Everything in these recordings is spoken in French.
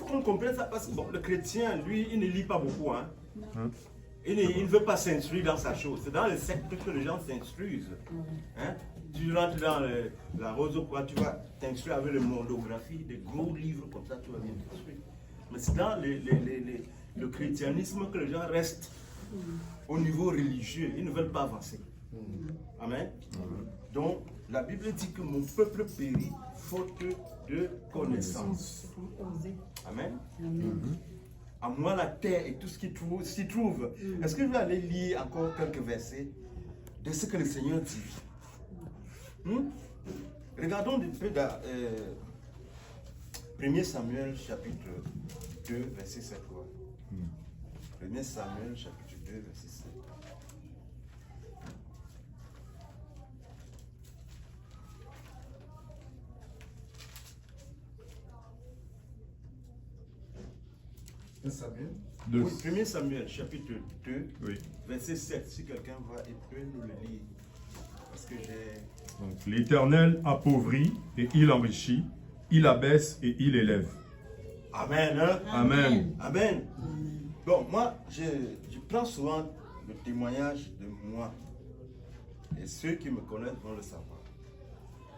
faut qu'on comprenne ça parce que bon, le chrétien, lui, il ne lit pas beaucoup. Hein. Il ne veut pas s'instruire dans sa chose. C'est dans les sectes que les gens s'instruisent. Hein? Tu rentres dans la rose ou quoi, tu vas t'instruire avec les mondographies, des gros livres comme ça, tu vas bien t'instruire. Mais c'est dans le christianisme que les gens restent au niveau religieux. Ils ne veulent pas avancer. Amen. Donc, la Bible dit que mon peuple périt faute de connaissance. Amen. À moi la terre et tout ce s'y trouve. Est-ce que je vais aller lire encore quelques versets de ce que le Seigneur dit? Regardons un peu dans 1 Samuel chapitre 2, verset 7. 1 Samuel chapitre 2, verset 7. Samuel. Oui, 1 Samuel chapitre 2, verset 7. Si quelqu'un va et peut nous le lire. Parce que j'ai... Donc, l'Éternel appauvrit et il enrichit, il abaisse et il élève. Amen. Hein? Amen. Amen. Bon, moi, je prends souvent le témoignage de moi. Et ceux qui me connaissent vont le savoir.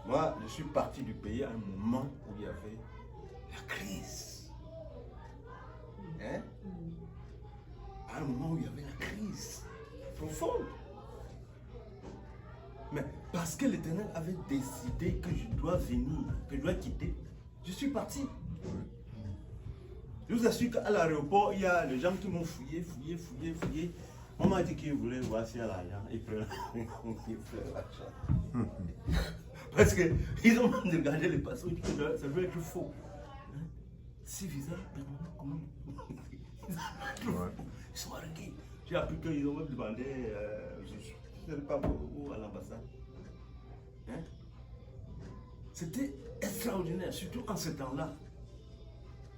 Moi, je suis parti du pays à un moment où il y avait la crise. Hein? À un moment où il y avait la crise profonde. Mais parce que l'Éternel avait décidé que je dois venir, que je dois quitter, je suis parti. Je vous assure qu'à l'aéroport, il y a les gens qui m'ont fouillé. On m'a dit qu'ils voulaient voir si y a l'argent. Ils prennent l'argent. Parce qu'ils ont même regardé les passeports, ça doit être faux. C'est bizarre, comment? Ils sont arrêtés. J'ai appris qu'ils ont même demandé, je ne sais pas où, à l'ambassade. Hein? C'était extraordinaire, surtout en ce temps-là.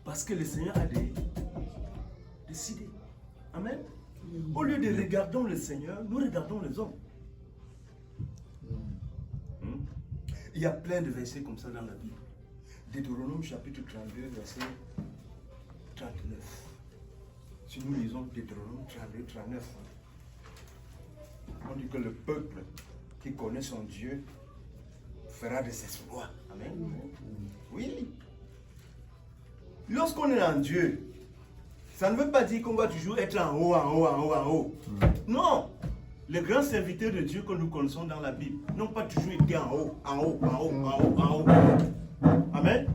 Parce que le Seigneur a décidé. Amen. Au lieu de regarder le Seigneur, nous regardons les hommes. Il y a plein de versets comme ça dans la Bible. Deutéronome chapitre 32, verset 39. Si nous lisons Deutéronome 32, 39, on dit que le peuple qui connaît son Dieu fera des exploits. Amen. Oui. Lorsqu'on est en Dieu, ça ne veut pas dire qu'on va toujours être en haut. Non. Les grands serviteurs de Dieu que nous connaissons dans la Bible n'ont pas toujours été en haut. Amen.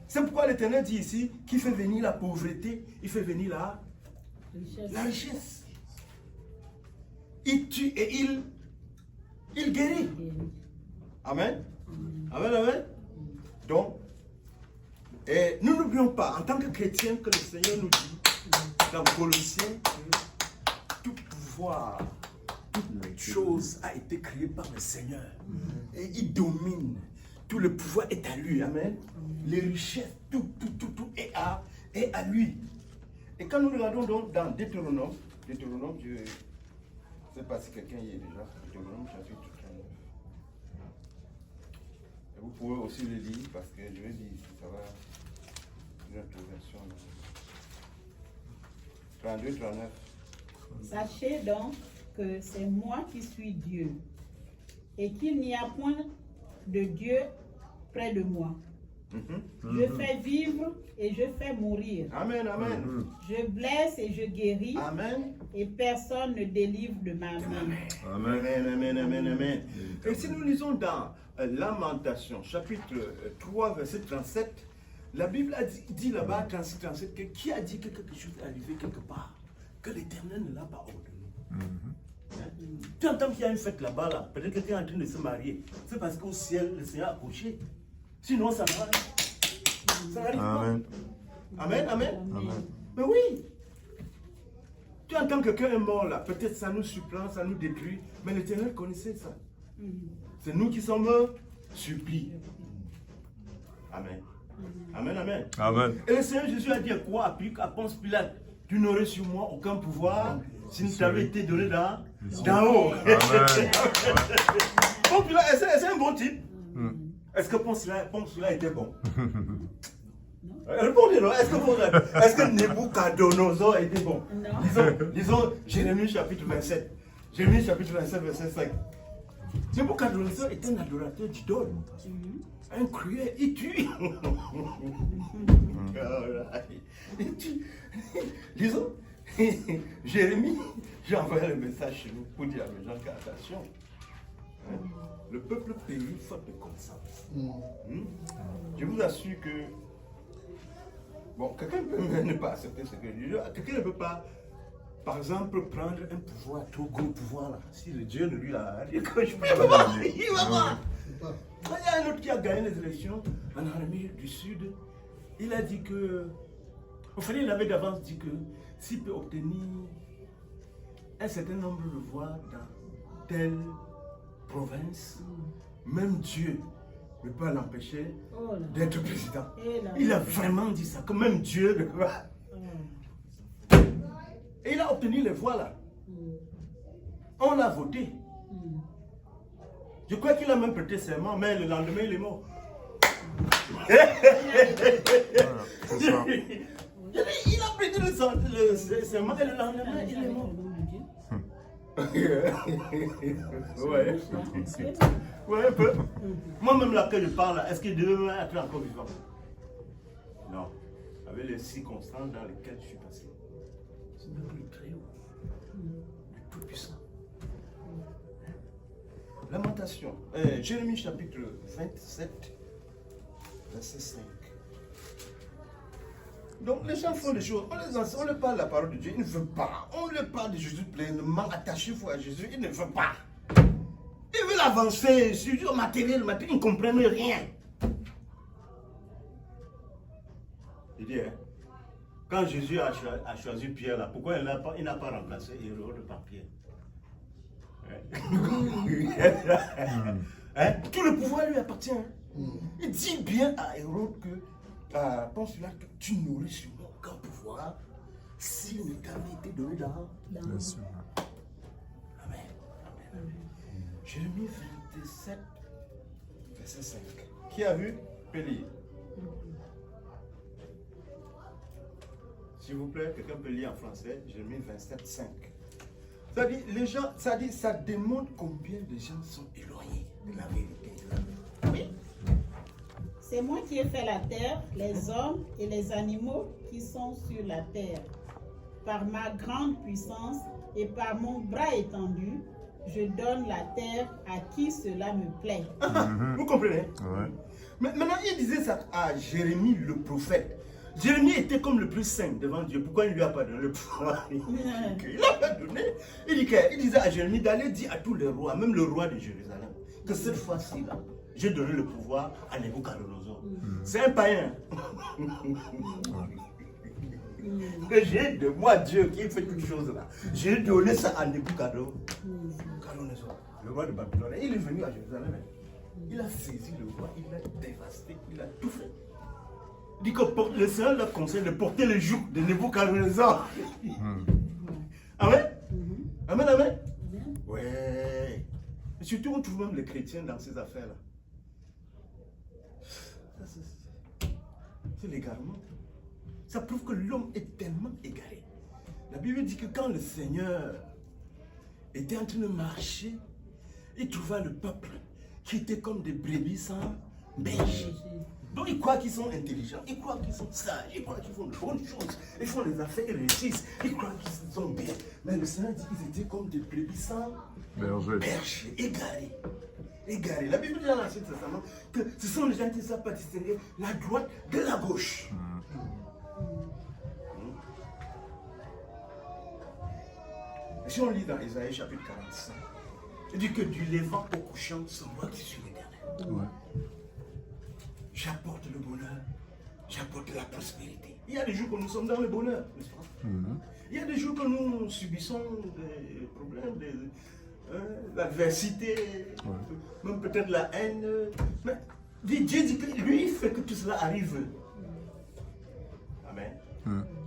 C'est pourquoi l'Éternel dit ici qu'il fait venir la pauvreté, il fait venir la richesse. Il tue et il guérit. Amen. Amen. Donc, et nous n'oublions pas, en tant que chrétiens, que le Seigneur nous dit dans Colossiens que tout pouvoir, toute chose a été créée par le Seigneur. Et il domine. Tout le pouvoir est à lui. Amen. Les richesses, tout est à lui. Et quand nous regardons donc dans Deutéronome, je ne sais pas si quelqu'un y est déjà, Deutéronome chapitre 39. Et vous pouvez aussi le lire parce que je vais dire ici, ça va notre version. 32, 39. Sachez donc que c'est moi qui suis Dieu et qu'il n'y a point de Dieu près de moi. Je fais vivre et je fais mourir. Amen. Je blesse et je guéris. Amen. Et personne ne délivre de ma main. Amen. Et si nous lisons dans Lamentation, chapitre 3, verset 37, la Bible a dit là-bas, 36-37, que qui a dit que quelque chose est arrivé quelque part, que l'Éternel ne l'a pas ordonné. Tu entends qu'il y a une fête là-bas, là. Peut-être que quelqu'un est en train de se marier. C'est parce qu'au ciel, le Seigneur a couché. Sinon, ça n'arrive pas. Amen. Mais oui. Tu entends que quelqu'un est mort là. Peut-être ça nous surprend, ça nous détruit. Mais l'Éternel connaissait ça. C'est nous qui sommes surpris. Amen. Et le Seigneur Jésus a dit quoi à Ponce Pilate? Tu n'aurais sur moi aucun pouvoir si ne t'avait été donné d'en haut. Ponce Pilate, c'est un bon type. Est-ce que Ponce Pilate était bon? Répondez-moi, est-ce que Nebuchadnezzar était bon? Non. Lisons Jérémie chapitre 27. Jérémie chapitre 27, verset 5. Nebuchadnezzar est un adorateur d'idole. Un cruel, il tue. Il tue. Lisons Jérémie, j'ai envoyé le message chez nous pour dire à mes gens attention. Le peuple périt faute de connaissance. Je vous assure que bon, quelqu'un peut même ne pas accepter ce que je dis. Quelqu'un ne peut pas, par exemple, prendre un pouvoir, trop gros pouvoir là. Si le Dieu ne lui a dit que je peux pas, il va pas. Il y a un autre qui a gagné les élections en Amérique du Sud. Il a dit que, au fait, il avait d'avance dit que s'il peut obtenir un certain nombre de voix dans telle province, même Dieu ne peut pas l'empêcher d'être président. Il a vraiment dit ça, que même Dieu ne peut pas. Et il a obtenu les voix là. On l'a voté. Je crois qu'il a même prêté serment, mais le lendemain il est mort. Il a prêté le serment et le lendemain il est mort. Ouais, un peu. Moi-même là que je parle, est-ce qu'il devait être encore vivant? Non. Avec les circonstances dans lesquelles je suis passé. C'est même le très haut. Le tout-puissant. Lamentation. Jérémie chapitre 27, verset 5. Donc les gens font des choses, on leur parle de la parole de Dieu, ils ne veulent pas. On leur parle de Jésus pleinement attaché à Jésus, ils ne veulent pas. Ils veulent avancer sur le matériel, ils ne comprennent rien. Il dit, quand Jésus a choisi Pierre là, pourquoi il n'a pas remplacé Hérode par Pierre? Tout le pouvoir lui appartient. Il dit bien à Hérode que pense là que tu nourris sur mon grand pouvoir s'il ne t'avait été donné dans. Bien sûr. Amen. Jérémie 27, verset 5. Qui a vu? Peut lire. S'il vous plaît, quelqu'un peut lire en français. Jérémie 27, 5. Ça dit, les gens, ça démontre combien de gens sont éloignés de la vérité. Oui. C'est moi qui ai fait la terre, les hommes et les animaux qui sont sur la terre. Par ma grande puissance et par mon bras étendu, je donne la terre à qui cela me plaît. Vous comprenez? Mais maintenant, il disait ça à Jérémie le prophète. Jérémie était comme le plus saint devant Dieu. Pourquoi il ne lui a pas donné le pouvoir? Il l'a pas donné. Il disait à Jérémie d'aller dire à tous les rois, même le roi de Jérusalem, que cette fois-ci, là, j'ai donné le pouvoir à Nebuchadnezzar. C'est un païen. Que j'ai de moi, Dieu, qui fait quelque chose là. J'ai donné ça à Nebuchadnezzar, le roi de Babylone. Il est venu à Jérusalem. Il a saisi le roi, il l'a dévasté, il a tout fait. Il dit que le Seigneur leur conseille de porter le joug de Nebuchadnezzar. Amen. Amen, amen. Ouais. Et surtout, on trouve même les chrétiens dans ces affaires-là. C'est l'égarement. Ça prouve que l'homme est tellement égaré. La Bible dit que quand le Seigneur était en train de marcher, il trouva le peuple qui était comme des brebis sans berger. Donc ils croient qu'ils sont intelligents, ils croient qu'ils sont sages, ils croient qu'ils font de bonnes choses, ils font des affaires, ils réussissent, ils croient qu'ils sont bien. Mais le Seigneur dit qu'ils étaient comme des brebis sans berger, égarés. Égarés. La Bible dit dans l'Ancien Testament que ce sont les gens qui ne savent pas distinguer la droite de la gauche. Et si on lit dans Isaïe chapitre 45, il dit que du levant au couchant, c'est moi qui suis l'Éternel. J'apporte le bonheur, j'apporte la prospérité. Il y a des jours que nous sommes dans le bonheur, n'est-ce pas? Il y a des jours que nous subissons des problèmes, l'adversité, même peut-être la haine. Mais Dieu dit que lui, il fait que tout cela arrive. Amen.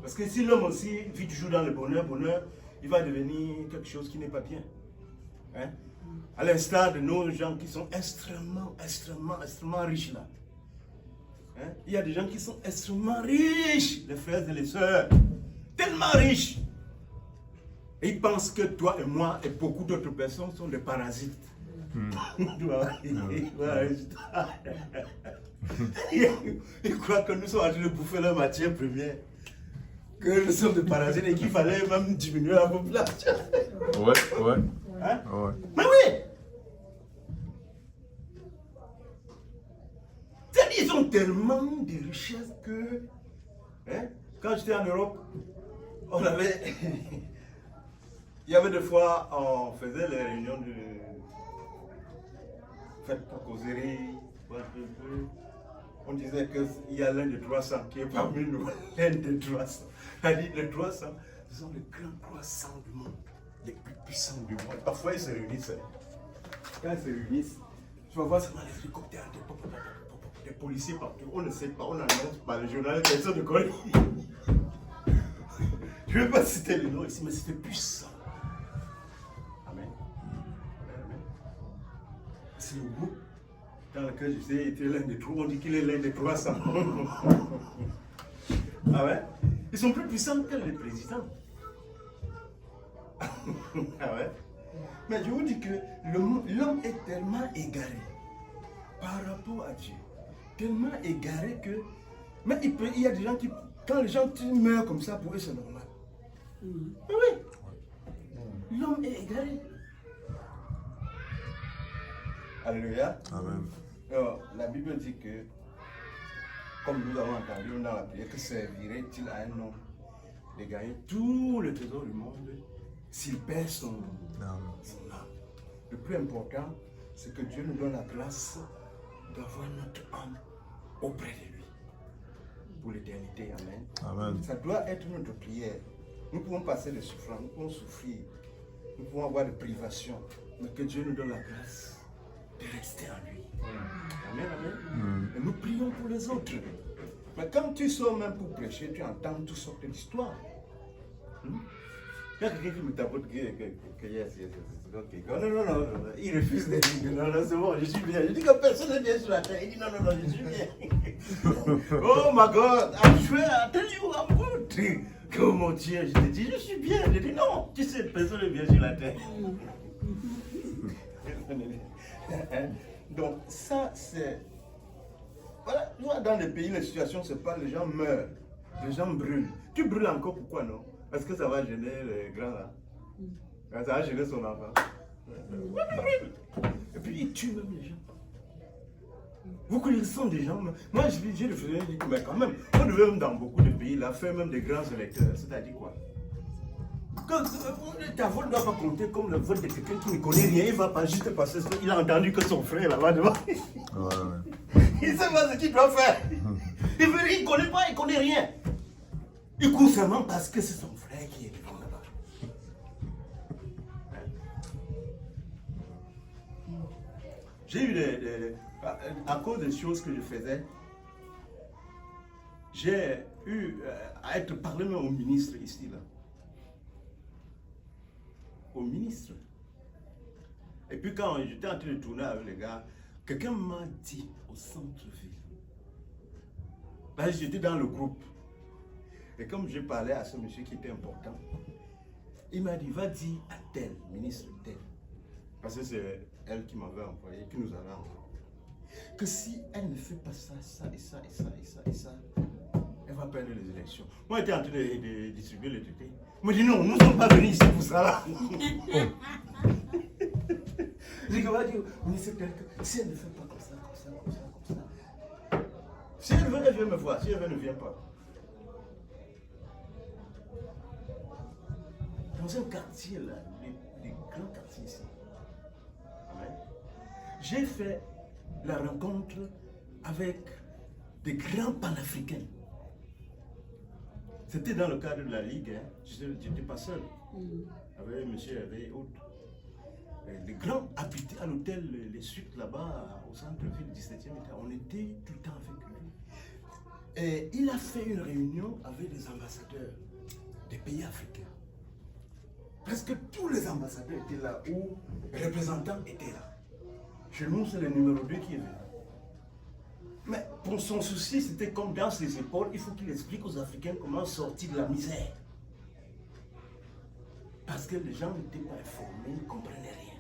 Parce que si l'homme aussi vit toujours dans le bonheur, il va devenir quelque chose qui n'est pas bien. Hein? À l'instar de nos gens qui sont extrêmement riches là. Hein? Il y a des gens qui sont extrêmement riches, les frères et les sœurs, tellement riches. Et ils pensent que toi et moi et beaucoup d'autres personnes sont des parasites. Ils croient que nous sommes en train de bouffer leur matière première, que nous sommes des parasites et qu'il fallait même diminuer la population. Ouais. Hein? Ouais. Mais oui! C'est-à-dire, ils ont tellement de richesses que, hein, quand j'étais en Europe, on avait, il y avait des fois, on faisait les réunions de fête pour causerie, on disait qu'il y a l'un des 300 qui est parmi nous, l'un des 300. C'est-à-dire, les 300, ce sont les grands croissants du monde, les plus puissants du monde. Parfois, ils se réunissent. Quand ils se réunissent, tu vas voir seulement les hélicoptères, des policiers partout. On ne sait pas, on n'annonce pas le journal, personne ne connaît. Je ne vais pas citer le nom ici, mais c'était puissant. Amen. Amen. C'est le groupe dans lequel je sais, était l'un des trois. On dit qu'il est l'un des 300. Ah ouais? Ils sont plus puissants que les présidents. Ah ouais? Mais je vous dis que l'homme est tellement égaré par rapport à Dieu. Tellement égaré que. Mais il y a des gens qui. Quand les gens meurent comme ça, pour eux c'est normal. Mais oui. L'homme est égaré. Alléluia. Amen. Alors, la Bible dit que, comme nous avons entendu dans la prière, que servirait-il à un homme de gagner tout le trésor du monde s'il perd son âme. Le plus important, c'est que Dieu nous donne la grâce d'avoir notre âme auprès de lui pour l'éternité. Amen. Amen. Ça doit être notre prière. Nous pouvons passer des souffrances, nous pouvons souffrir, nous pouvons avoir des privations, mais que Dieu nous donne la grâce de rester en lui. Amen, amen. Et nous prions pour les autres. Mais quand tu sors même pour prêcher, tu entends toutes sortes d'histoires. Il y a quelqu'un qui me tapote que yes. Non, il refuse de dire non, c'est bon, je suis bien. Je dis que personne n'est bien sur la terre. Il dit non, je suis bien. Oh my God, I tell you, I'm good. Oh mon Dieu, je te dis, je suis bien. Je dis non, tu sais, personne n'est bien sur la terre. Donc ça c'est... Voilà, dans les pays, la situation c'est pas les gens meurent, les gens brûlent. Tu brûles encore, pourquoi non? Parce que ça va gêner les grands là. Ça va gêner son enfant. Et puis il tue même les gens. Vous connaissez des gens, moi je le faisais, je dis que mais quand même, on devait même dans beaucoup de pays là faire même des grands électeurs, c'est-à-dire quoi? Ta vote ne doit pas compter comme le vote de quelqu'un qui ne connaît rien, il ne va pas juste parce qu'il a entendu que son frère là-bas devant. Il ne sait pas ce qu'il doit faire. Il ne connaît pas, il ne connaît rien. Il court seulement parce que c'est son frère qui est devant là-bas. J'ai eu à cause des choses que je faisais, j'ai eu à être parlé même au ministre ici là. Au ministre. Et puis quand j'étais en train de tourner avec les gars, quelqu'un m'a dit au centre-ville. Là, j'étais dans le groupe. Et comme j'ai parlé à ce monsieur qui était important, il m'a dit, va dire à tel, ministre tel, parce que c'est elle qui m'avait envoyé, qui nous avait envoyé, que si elle ne fait pas ça, elle va perdre les élections. Moi, j'étais en train de distribuer le TT. Il m'a dit non, nous ne sommes pas venus ici pour ça là. J'ai dit, ministre tel que si elle ne fait pas comme ça. Si elle veut, elle vient me voir. Si elle veut, elle ne vient pas. Dans un quartier là, les grands quartiers ici. Amen. J'ai fait la rencontre avec des grands panafricains. C'était dans le cadre de la Ligue, hein. Je n'étais pas seul. Avec M. Hervé et autres. Les grands habitaient à l'hôtel, les suites là-bas, au centre-ville, 17e étage. On était tout le temps avec lui. Et il a fait une réunion avec des ambassadeurs des pays africains. Presque tous les ambassadeurs étaient là, ou les représentants étaient là. Chez nous, c'est le numéro 2 qui est venu. Mais pour son souci, c'était comme dans ses épaules, il faut qu'il explique aux Africains comment sortir de la misère. Parce que les gens n'étaient pas informés, ils ne comprenaient rien.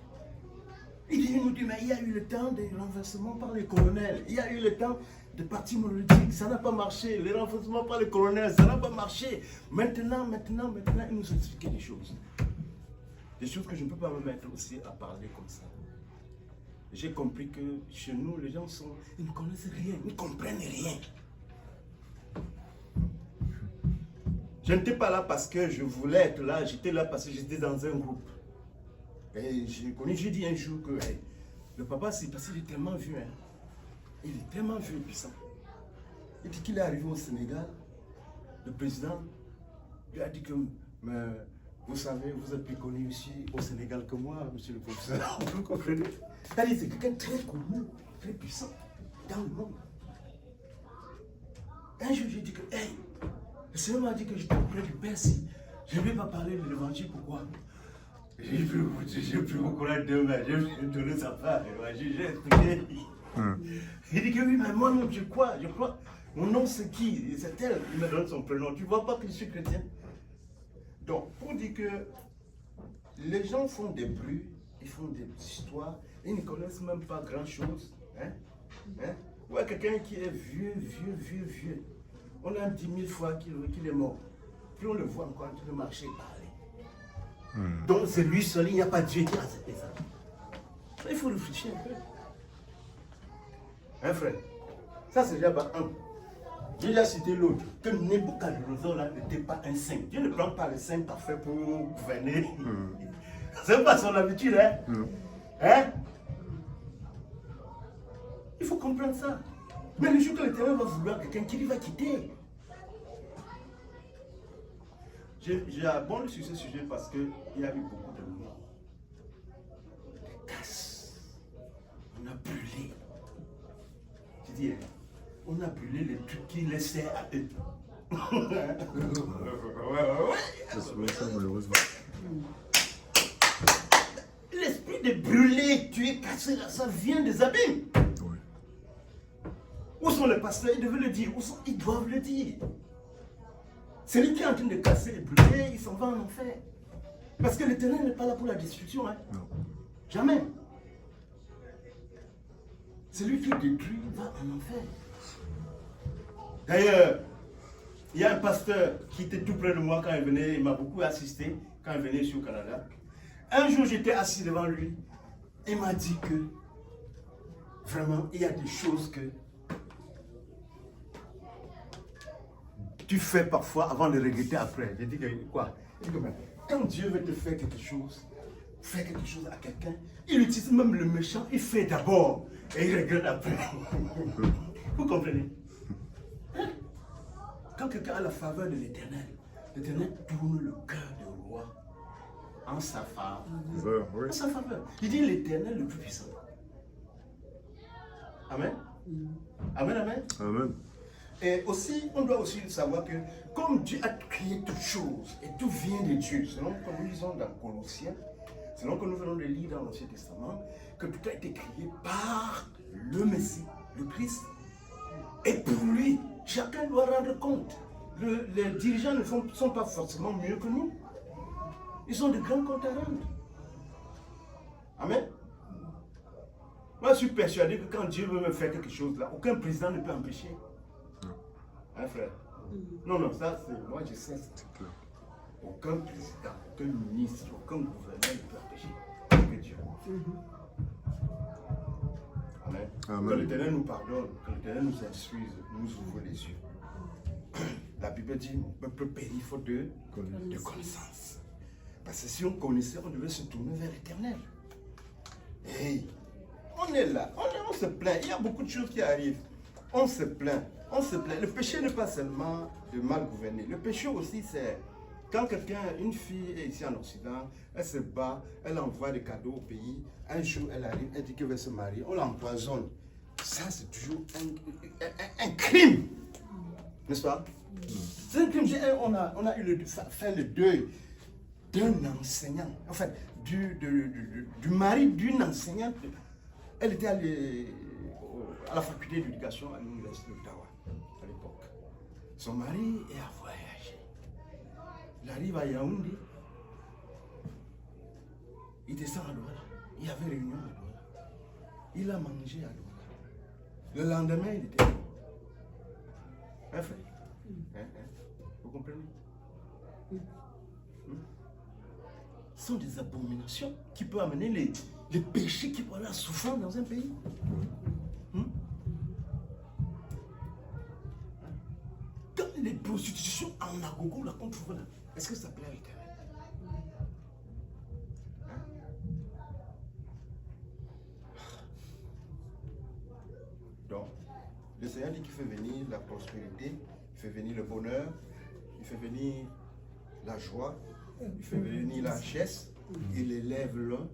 Il nous dit, mais il y a eu le temps des renversements par les colonels, il y a eu le temps de partis monolithiques, ça n'a pas marché, les renversements par les colonels, ça n'a pas marché. Maintenant, il nous expliquait des choses. Des choses que je ne peux pas me mettre aussi à parler comme ça. J'ai compris que chez nous, les gens ils ne connaissent rien, ils ne comprennent rien. Je n'étais pas là parce que je voulais être là, j'étais là parce que j'étais dans un groupe. Et j'ai dit un jour que hey, le papa, c'est parce qu'il est tellement vieux. Hein. Il est tellement vieux et puissant. Il dit qu'il est arrivé au Sénégal. Le président lui a dit que, mais, vous savez, vous êtes plus connu ici au Sénégal que moi, monsieur le professeur. Vous comprenez? C'est quelqu'un de très connu, très puissant dans le monde. Un jour, j'ai dit que, hey, le Seigneur m'a dit que j'étais auprès du Père si je ne vais pas parler de l'évangile. Pourquoi? J'ai pris mon courage de main, j'ai donné sa part, j'ai expliqué. Il dit que oui, mais moi non, je crois. Mon nom c'est qui? C'est elle, il me donne son prénom. Tu ne vois pas que je suis chrétien? Donc, pour dire que les gens font des bruits, ils font des histoires, ils ne connaissent même pas grand-chose. Hein? Ouais, quelqu'un qui est vieux. On a dit 1000 fois qu'il est mort. Puis on le voit encore en train de marcher et parler. Donc c'est lui seul, il n'y a pas Dieu qui a accepté ça. Il faut réfléchir un peu. Hein frère? Ça c'est déjà pas un. J'ai déjà cité l'autre, que Nebuchadnezzar là n'était pas un saint. Dieu ne prend pas le saint parfait pour gouverner. C'est pas son habitude, hein? Hein? Il faut comprendre ça. Mais le jour que l'Éternel va vouloir quelqu'un qui lui va quitter. J'ai abondé sur ce sujet parce qu'il y a eu beaucoup de morts. Des casses. On a brûlé. Je dis, on a brûlé les trucs qui laissaient à eux. Ça se voit ça malheureusement. L'esprit de brûler, tuer, casser, ça vient des abîmes. Oui. Où sont les pasteurs? Ils devaient le dire. Ils doivent le dire. Celui qui est en train de casser et brûler, il s'en va en enfer. Parce que l'Éternel n'est pas là pour la destruction. Hein? Non. Jamais. Celui qui détruit va en enfer. D'ailleurs, il y a un pasteur qui était tout près de moi quand il venait, il m'a beaucoup assisté quand il venait ici au Canada. Un jour, j'étais assis devant lui. Il m'a dit que vraiment, il y a des choses que tu fais parfois avant de regretter après. J'ai dit que quoi? Il dit que quand Dieu veut te faire quelque chose à quelqu'un, il utilise même le méchant, il fait d'abord et il regrette après. Vous comprenez? Hein? Quand quelqu'un a la faveur de l'Éternel, l'Éternel tourne le cœur du roi en sa faveur. Oui. En sa faveur. Il dit l'Éternel le plus puissant. Amen. Amen, amen. Amen. Et aussi, on doit aussi savoir que comme Dieu a créé toutes choses, et tout vient de Dieu, selon que nous lisons dans Colossiens, selon que nous venons de lire dans l'Ancien Testament, que tout a été créé par le Messie, le Christ. Et pour lui, chacun doit rendre compte. Les dirigeants ne sont pas forcément mieux que nous. Ils ont de grands comptes à rendre. Amen. Moi, je suis persuadé que quand Dieu veut me faire quelque chose là, aucun président ne peut empêcher. Hein, frère? Non, ça c'est. Moi je sais. Aucun président, aucun ministre, aucun gouverneur ne peut empêcher que Dieu. Amen. Amen. Que l'Éternel nous pardonne, que l'Éternel nous instruise, nous ouvre les yeux. La Bible dit mon peuple périt faute de connaissance. Parce que si on connaissait, on devait se tourner vers l'Éternel. Hey, on est là, on se plaint. Il y a beaucoup de choses qui arrivent. On se plaint. Le péché n'est pas seulement de mal gouverner. Le péché aussi, c'est quand quelqu'un, une fille est ici en Occident, elle se bat, elle envoie des cadeaux au pays. Un jour, elle arrive, elle dit qu'elle veut se marier, on l'empoisonne. Ça, c'est toujours un crime. N'est-ce pas? C'est un crime. On a eu fait le deuil d'un enseignant. En fait, du mari d'une enseignante. Elle était allée à la faculté d'éducation à l'université d'Ottawa à l'époque. Son mari est à voyager. Il arrive à Yaoundé. Il descend à Douala. Il y avait réunion à Douala. Il a mangé à Douala. Le lendemain, il était mort. Hein, frère? Vous comprenez? Ce sont des abominations qui peuvent amener les péchés qui peuvent aller à souffrance dans un pays. Quand les prostitutions en agogo, là, qu'on trouve là, est-ce que ça plaît à l'Éternel? Donc, le Seigneur dit qu'il fait venir la prospérité, il fait venir le bonheur, il fait venir la joie, il fait venir la richesse, il élève l'un,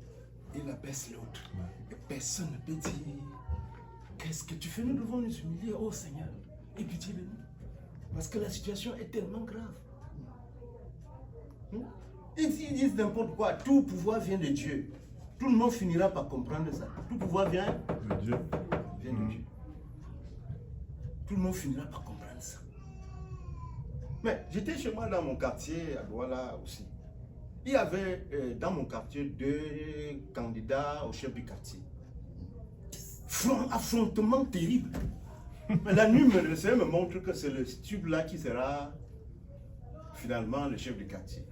il abaisse l'autre. Et personne ne peut dire, qu'est-ce que tu fais? Nous devons nous humilier, oh Seigneur, et pitié de nous. Parce que la situation est tellement grave. Ils disent n'importe quoi, tout pouvoir vient de Dieu. Tout le monde finira par comprendre ça. Tout pouvoir vient De Dieu. Vient de Dieu. Tout le monde finira par comprendre ça. Mais j'étais chez moi dans mon quartier, à Douala aussi. Il y avait dans mon quartier 2 candidats au chef du quartier. Affrontement terrible. Mais la nuit, le Seigneur me montre que c'est le tube là qui sera finalement le chef du quartier.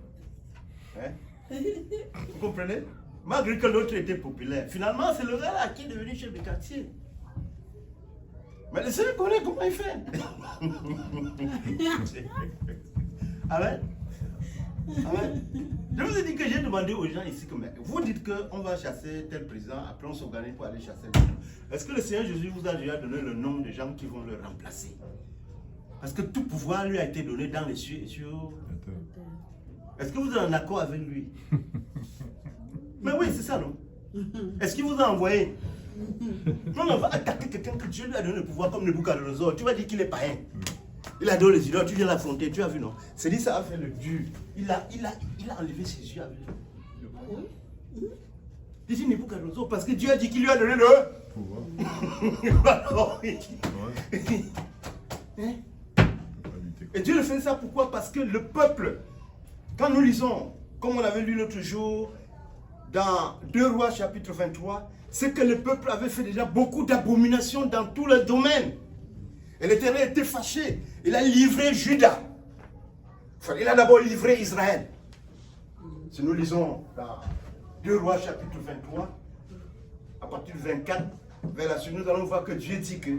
Hein? Vous comprenez? Malgré que l'autre était populaire. Finalement, c'est le gars là qui est devenu chef du quartier. Mais le Seigneur connaît comment il fait. Amen. Amen. Je vous ai dit que j'ai demandé aux gens ici que vous dites qu'on va chasser tel président, après on s'organise pour aller chasser l'autre. Est-ce que le Seigneur Jésus vous a déjà donné le nom des gens qui vont le remplacer? Parce que tout pouvoir lui a été donné dans les cieux et sur... Est-ce que vous êtes en accord avec lui? Mais oui, c'est ça, non? Est-ce qu'il vous a envoyé? Non, on va attaquer quelqu'un que Dieu lui a donné le pouvoir comme Nebuchadnezzar. Tu vas dire qu'il est païen. Il adore les idoles, tu viens l'affronter, tu as vu, non? C'est dit, ça a fait le dur. Il a enlevé ses yeux avec lui. Il dit Nebuchadnezzar parce que Dieu a dit qu'il lui a donné le pouvoir. Et Dieu le fait ça pourquoi? Parce que le peuple, quand nous lisons, comme on l'avait lu l'autre jour, dans 2 Rois chapitre 23, c'est que le peuple avait fait déjà beaucoup d'abominations dans tous les domaines. Et l'Éternel était fâché. Il a livré Juda. Il a d'abord livré Israël. Si nous lisons dans 2 Rois chapitre 23, à partir du 24, vers la suite, nous allons voir que Dieu dit que,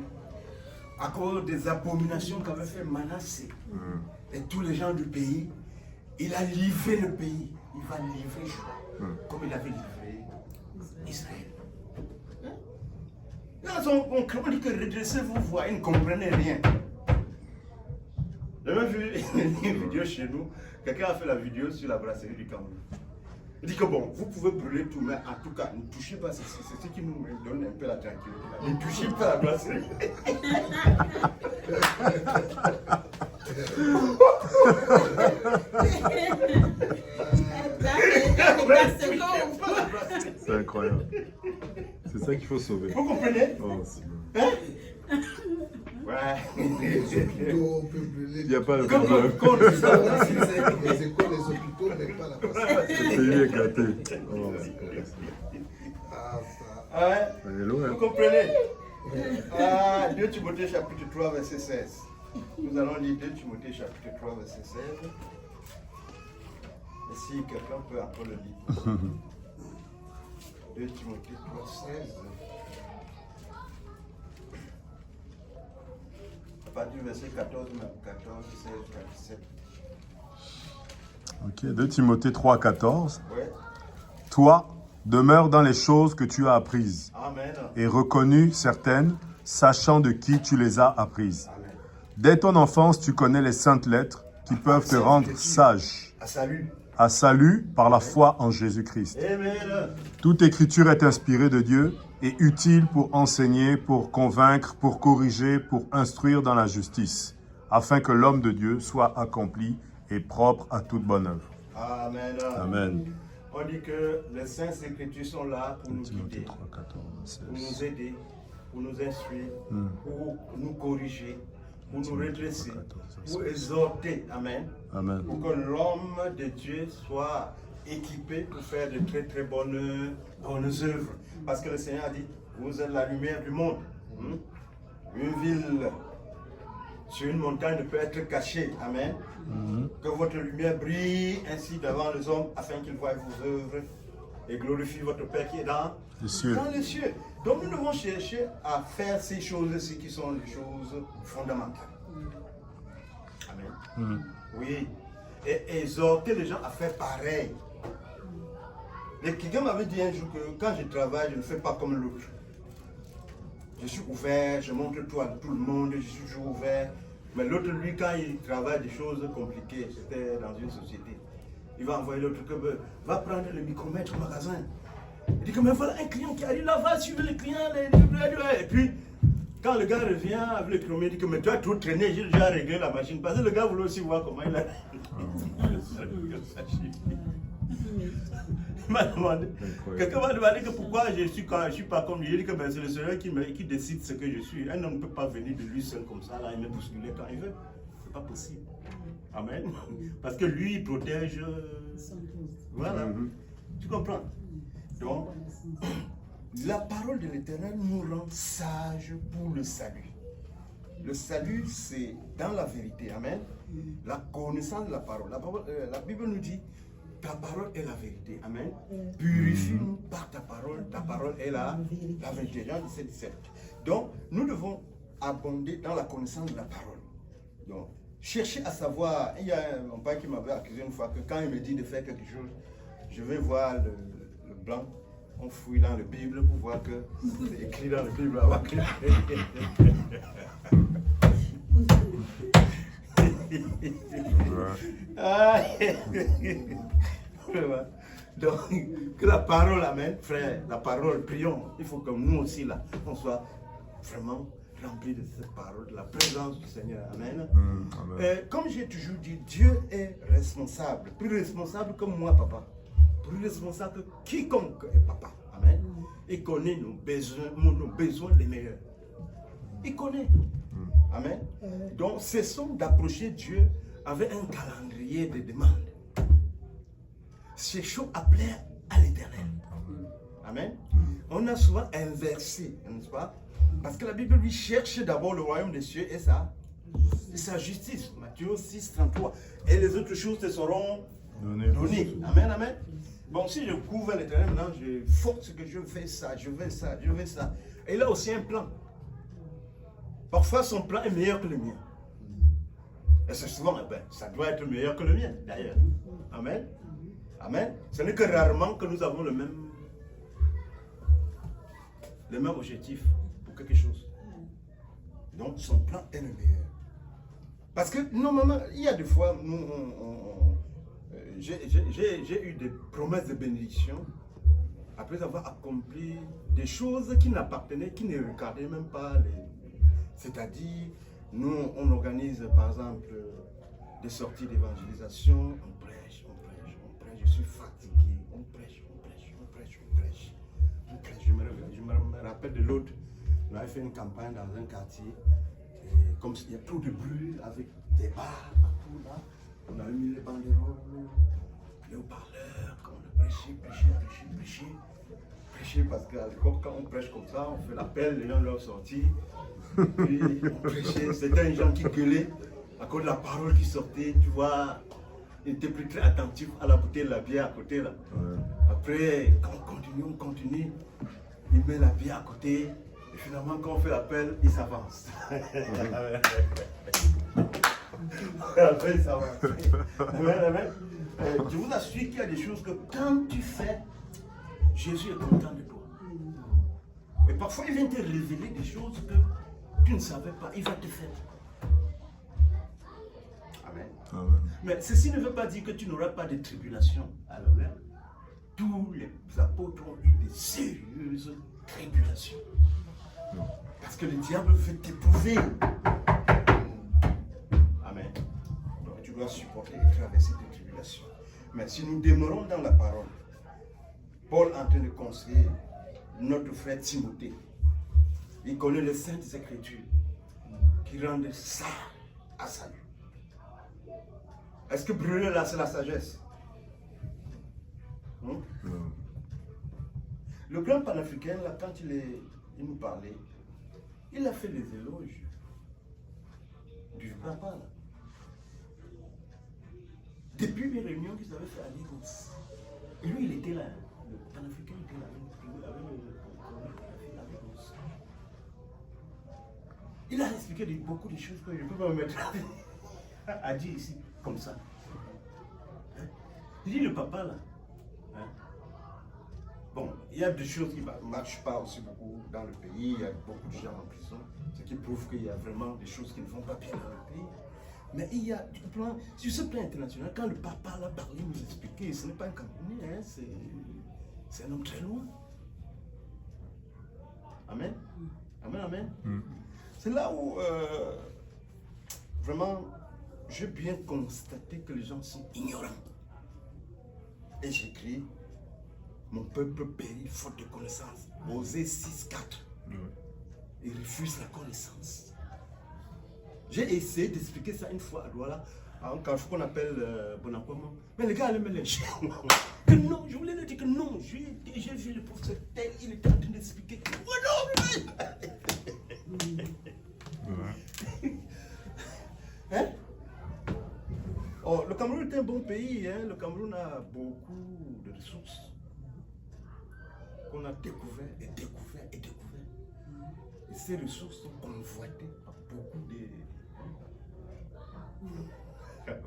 à cause des abominations qu'avait fait Manassé et tous les gens du pays, il a livré le pays. Il va livrer Juda, comme il avait livré Israël. Là, on dit que redressez-vous, voix, ils ne comprennent rien. J'ai même vu une vidéo chez nous, quelqu'un a fait la vidéo sur la brasserie du Cameroun. Il dit que bon, vous pouvez brûler tout, mais en tout cas, ne touchez pas, c'est ce qui nous donne un peu la tranquillité. Ne touchez pas la brasserie. C'est incroyable. C'est ça qu'il faut sauver. Vous comprenez? Oh, c'est bon. Hein? Ouais. On peut brûler. Il n'y a pas le Comme problème. Les écoles, les hôpitaux, mais pas la passerelle. Le pays est gâté. Oh, Ah, ça. Ah ouais. elle est loin. Vous comprenez? 2 Timothée chapitre 3 verset 16. Nous allons lire 2 Timothée chapitre 3 verset 16. Et si quelqu'un peut encore le lire. 2 Timothée 3, 16. À partir du verset 14, même 14, 16, 17. Ok, 2 Timothée 3, 14. Ouais. Toi, demeure dans les choses que tu as apprises Amen. et reconnues certaines, sachant de qui tu les as apprises. Amen. Dès ton enfance, tu connais les saintes lettres qui peuvent te rendre sage, À salut. à salut par la foi en Jésus-Christ. Amen. Toute écriture est inspirée de Dieu et utile pour enseigner, pour convaincre, pour corriger, pour instruire dans la justice, afin que l'homme de Dieu soit accompli et propre à toute bonne œuvre. Amen. Amen. On dit que les saintes écritures sont là pour nous Timothée guider, 3, 14, pour 16. nous aider, pour nous instruire, pour nous corriger, pour nous redresser, pour exhorter. Amen. Amen. Pour que l'homme de Dieu soit équipé pour faire de très très bonnes œuvres. Parce que le Seigneur a dit, vous êtes la lumière du monde. Une ville sur une montagne ne peut être cachée. Amen. Que votre lumière brille ainsi devant les hommes afin qu'ils voient vos œuvres et glorifient votre Père qui est dans Les cieux. les cieux. Donc nous devons chercher à faire ces choses-ci qui sont les choses fondamentales. Amen. Oui. Et exhorter les gens à faire pareil. Et quelqu'un m'avait dit un jour que quand je travaille, je ne fais pas comme l'autre. Je suis ouvert, je montre tout à tout le monde, je suis toujours ouvert. Mais l'autre, lui, quand il travaille des choses compliquées, c'était dans une société, il va envoyer l'autre que va prendre le micromètre au magasin. Il dit que mais voilà un client qui arrive là, va suivre le client. Et puis, quand le gars revient avec le micromètre, il dit que mais tu as trop traîné, j'ai déjà réglé la machine. Parce que le gars voulait aussi voir comment il a. Quelqu'un m'a demandé que pourquoi je suis pas comme lui. Il dit que c'est le Seigneur qui décide ce que je suis. Un homme ne peut pas venir de lui seul comme ça, là, il me bousculer quand il veut. C'est pas possible. Amen. Parce que lui, il protège. Voilà. Tu comprends? Donc, la parole de l'Éternel nous rend sages pour le salut. Le salut, c'est dans la vérité. Amen. La connaissance de la parole. La Bible nous dit, ta parole est la vérité. Amen. Purifie-nous par ta parole. Ta parole est la vérité. Jean 17, 17. Donc, nous devons abonder dans la connaissance de la parole. Donc, chercher à savoir. Il y a un père qui m'avait accusé une fois que quand il me dit de faire quelque chose, je vais voir le blanc. On fouille dans la Bible pour voir que c'est écrit dans la Bible. Donc, que la parole, amen, frère, la parole, prions. Il faut que nous aussi, là, on soit vraiment remplis de cette parole, de la présence du Seigneur. Amen. Comme j'ai toujours dit, Dieu est responsable, plus responsable que moi, papa. Plus responsable que quiconque est papa. Amen. Il connaît nos besoins les meilleurs. Il connaît. Amen. Donc, cessons d'approcher Dieu avec un calendrier de demandes. Cherchons à plaire à l'Éternel. Amen. On a souvent inversé, n'est-ce pas? Parce que la Bible lui cherche d'abord le royaume des cieux et sa justice. Matthieu 6, 33. Et les autres choses te seront données. Amen, amen. Bon, si je couvre l'Éternel, maintenant je force que je fais ça, je veux ça, je veux ça. Et il a aussi un plan. Parfois son plan est meilleur que le mien. Et c'est souvent, ça doit être meilleur que le mien, d'ailleurs. Amen. Amen. Ce n'est que rarement que nous avons le même objectif pour quelque chose. Donc son plan est le meilleur. Parce que normalement, il y a des fois, j'ai eu des promesses de bénédiction après avoir accompli des choses qui n'appartenaient, qui ne regardaient même pas c'est-à-dire, nous, on organise par exemple des sorties d'évangélisation, on prêche, je suis fatigué, on prêche. Je me rappelle de l'autre, on avait fait une campagne dans un quartier, et comme il y a trop de bruit avec des bars partout là, on avait mis les banderoles, les haut-parleurs, on a prêché parce qu'à l'époque quand on prêche comme ça, on fait l'appel, les gens leur sortis. Puis on prêchait, c'était un gens qui gueulait à cause de la parole qui sortait, tu vois, il était plus très attentif à la bouteille de la bière à côté là. Après, quand on continue, il met la bière à côté, et finalement quand on fait l'appel, il s'avance. Après il s'avance. Je vous assure qu'il y a des choses que quand tu fais, Jésus est content de toi. Et parfois il vient te révéler des choses que tu ne savais pas, il va te faire. Amen. Amen. Mais ceci ne veut pas dire que tu n'auras pas de tribulations. Alors là, tous les apôtres ont eu des sérieuses tribulations. Parce que le diable veut t'éprouver. Amen. Donc tu dois supporter et traverser tes tribulations. Mais si nous demeurons dans la parole, Paul est en train de conseiller notre frère Timothée. Il connaît les saintes écritures qui rendent ça à salut. Est-ce que brûler là, c'est la sagesse? Le grand panafricain, là, quand il nous parlait, il a fait les éloges du papa. Là. Depuis les réunions qu'ils avaient fait à Lagos. Et lui, il était là. Le panafricain était là. Il a expliqué beaucoup de choses que je ne peux pas me mettre à dire ici, comme ça. Hein? Il dit le papa là. Hein? Bon, il y a des choses qui ne marchent pas aussi beaucoup dans le pays. Il y a beaucoup de gens en prison. Ce qui prouve qu'il y a vraiment des choses qui ne vont pas bien dans le pays. Mais il y a, sur ce plan international, quand le papa l'a parlé, nous expliquer, ce n'est pas un Camerounais, hein, c'est un homme très loin. Amen. Amen, amen. C'est là où, vraiment, j'ai bien constaté que les gens sont ignorants. Et j'écris, mon peuple périt faute de connaissance. Osée 6:4. Il refuse la connaissance. J'ai essayé d'expliquer ça une fois à Douala, à un carrefour qu'on appelle Bonacomo. Mais les gars allaient me lyncher. Que non, je voulais leur dire que non. J'ai vu le professeur tel, il était en train d'expliquer que hein? Oh, le Cameroun est un bon pays. Hein? Le Cameroun a beaucoup de ressources qu'on a découvert et découvert et découvert. Et ces ressources sont convoitées par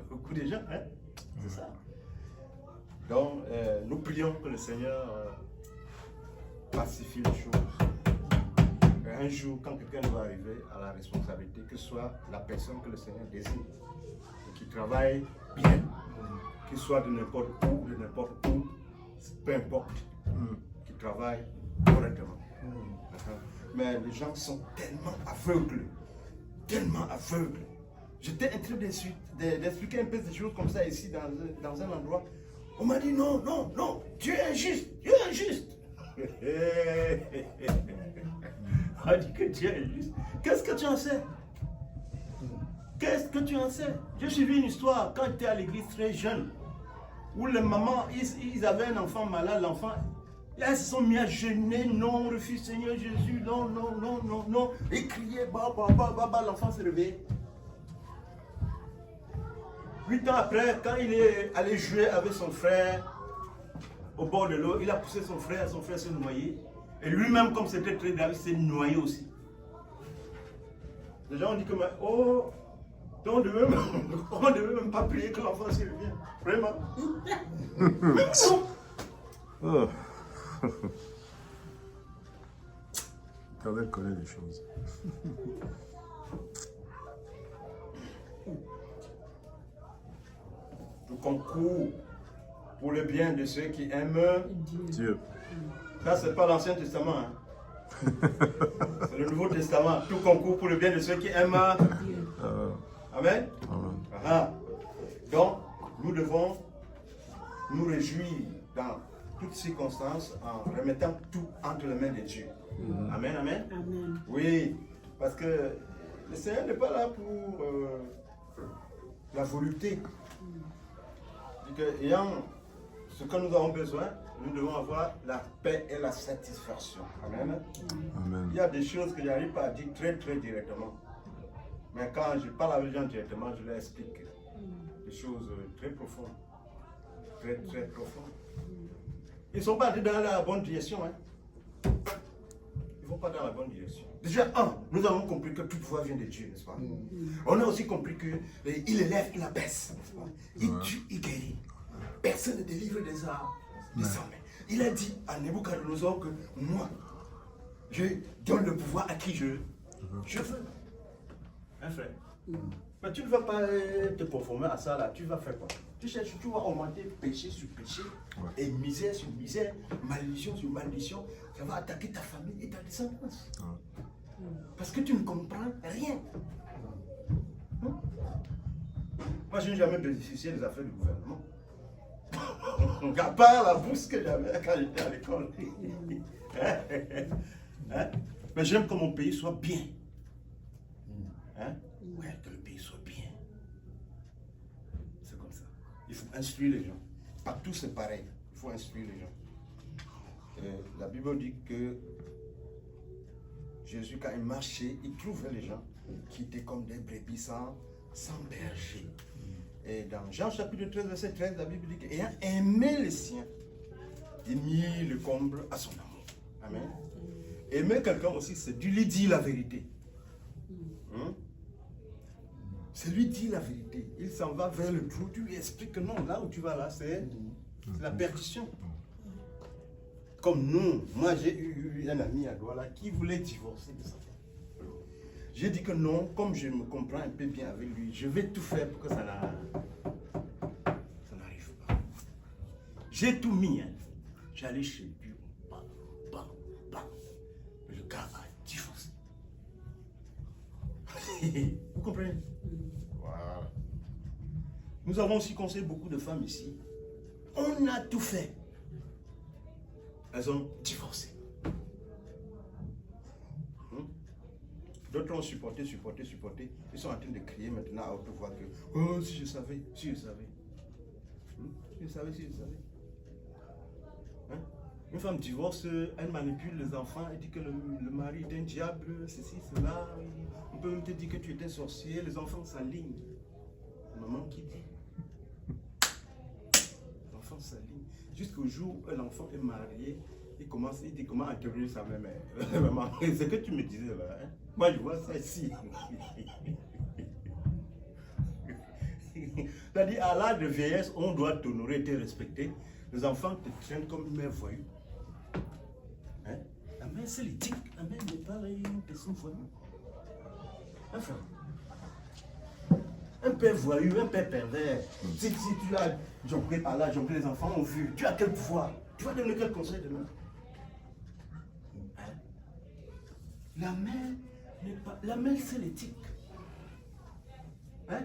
beaucoup de gens. Hein? C'est ça. Donc, nous prions que le Seigneur pacifie les choses. Un jour, quand quelqu'un va arriver à la responsabilité, que ce soit la personne que le Seigneur désigne, qui travaille bien, qu'il soit de n'importe où, peu importe, qui travaille correctement. Mais les gens sont tellement aveugles. J'étais en train d'expliquer un peu des choses comme ça ici dans un endroit. On m'a dit non, Dieu est injuste. On a dit que Dieu est juste. Qu'est-ce que tu en sais? J'ai suivi une histoire quand j'étais à l'église très jeune, où les mamans, ils avaient un enfant malade, l'enfant, elles se sont mis à jeûner, non, refuse Seigneur Jésus, non, et crier, l'enfant s'est réveillé. 8 ans après, quand il est allé jouer avec son frère au bord de l'eau, il a poussé son frère s'est noyé. Et lui-même, comme c'était très grave, il s'est noyé aussi. Les gens ont dit que, oh, on ne devait même pas prier que l'enfant s'y revienne. Vraiment. Oh. L'Éternel connaît les choses. Tout concourt pour le bien de ceux qui aiment Dieu. Ça, c'est pas l'Ancien Testament. Hein. C'est le Nouveau Testament. Tout concourt pour le bien de ceux qui aiment Dieu. Amen. Amen. Donc, nous devons nous réjouir dans toutes circonstances en remettant tout entre les mains de Dieu. Amen, amen. Amen. Oui, parce que le Seigneur n'est pas là pour la volupté. Ayant ce que nous avons besoin, nous devons avoir la paix et la satisfaction. Amen. Amen. Il y a des choses que je n'arrive pas à dire très directement. Mais quand je parle avec les gens directement, je leur explique des choses très profondes. Très profondes. Ils ne sont pas dans la bonne direction. Hein. Ils ne vont pas dans la bonne direction. Déjà, nous avons compris que tout pouvoir vient de Dieu, n'est-ce pas? On a aussi compris qu'il élève, il abaisse, n'est-ce pas? Il tue, il guérit. Personne ne délivre des armes, des armes. Il a dit à Nebuchadnezzar que moi, je donne le pouvoir à qui je veux. Hein, frère? Mais tu ne vas pas te conformer à ça là, tu vas faire quoi? Tu vas augmenter péché sur péché, et misère sur misère, malédiction sur malédiction. Ça va attaquer ta famille et ta descendance. Parce que tu ne comprends rien. Moi, je n'ai jamais bénéficié des affaires du gouvernement. À part la bourse que j'avais quand j'étais à l'école. Hein? Mais j'aime que mon pays soit bien. Hein? Ouais, que le pays soit bien. C'est comme ça. Il faut instruire les gens. Partout c'est pareil. Il faut instruire les gens. La Bible dit que Jésus, quand il marchait, il trouvait les gens qui étaient comme des brebis sans berger. Et dans Jean chapitre 13, verset 13, la Bible dit qu'ayant aimé les siens, il mit le comble à son amour. Amen. Aimer quelqu'un aussi, c'est de lui dire la vérité. C'est lui dire la vérité. Il s'en va vers le trou, tu lui expliques que non, là où tu vas là, c'est la perdition. Comme nous, moi j'ai eu un ami à Douala qui voulait divorcer de sa femme. J'ai dit que non, comme je me comprends un peu bien avec lui, je vais tout faire pour que ça n'arrive pas. J'ai tout mis. Hein. J'allais chez lui, bam. Le gars a divorcé. Vous comprenez? Voilà. Nous avons aussi conseillé beaucoup de femmes ici. On a tout fait. Elles ont divorcé. D'autres ont supporté. Ils sont en train de crier maintenant à haute voix que « Oh, si je savais. Si je savais. Hein? Une femme divorce, elle manipule les enfants, elle dit que le mari est un diable, ceci, cela. On peut même te dire que tu es un sorcier, les enfants s'alignent. Maman qui dit. Les enfants s'alignent. Jusqu'au jour où l'enfant est marié, il dit comment interroger sa mère. Maman, c'est que tu me disais là. Hein? Moi je vois ça ici. C'est-à-dire à l'âge de vieillesse, on doit t'honorer, te respecter. Les enfants te traînent comme une mère voyou. Hein? La mère c'est l'éthique. La mère n'est pas une personne voyou. Enfin, un père voyou, un père pervers. Si tu as jonglé par là, jonglé, les enfants ont vu, tu as quel pouvoir? Tu vas donner quel conseil demain? Hein? La mère n'est pas. La mère c'est l'éthique. Hein?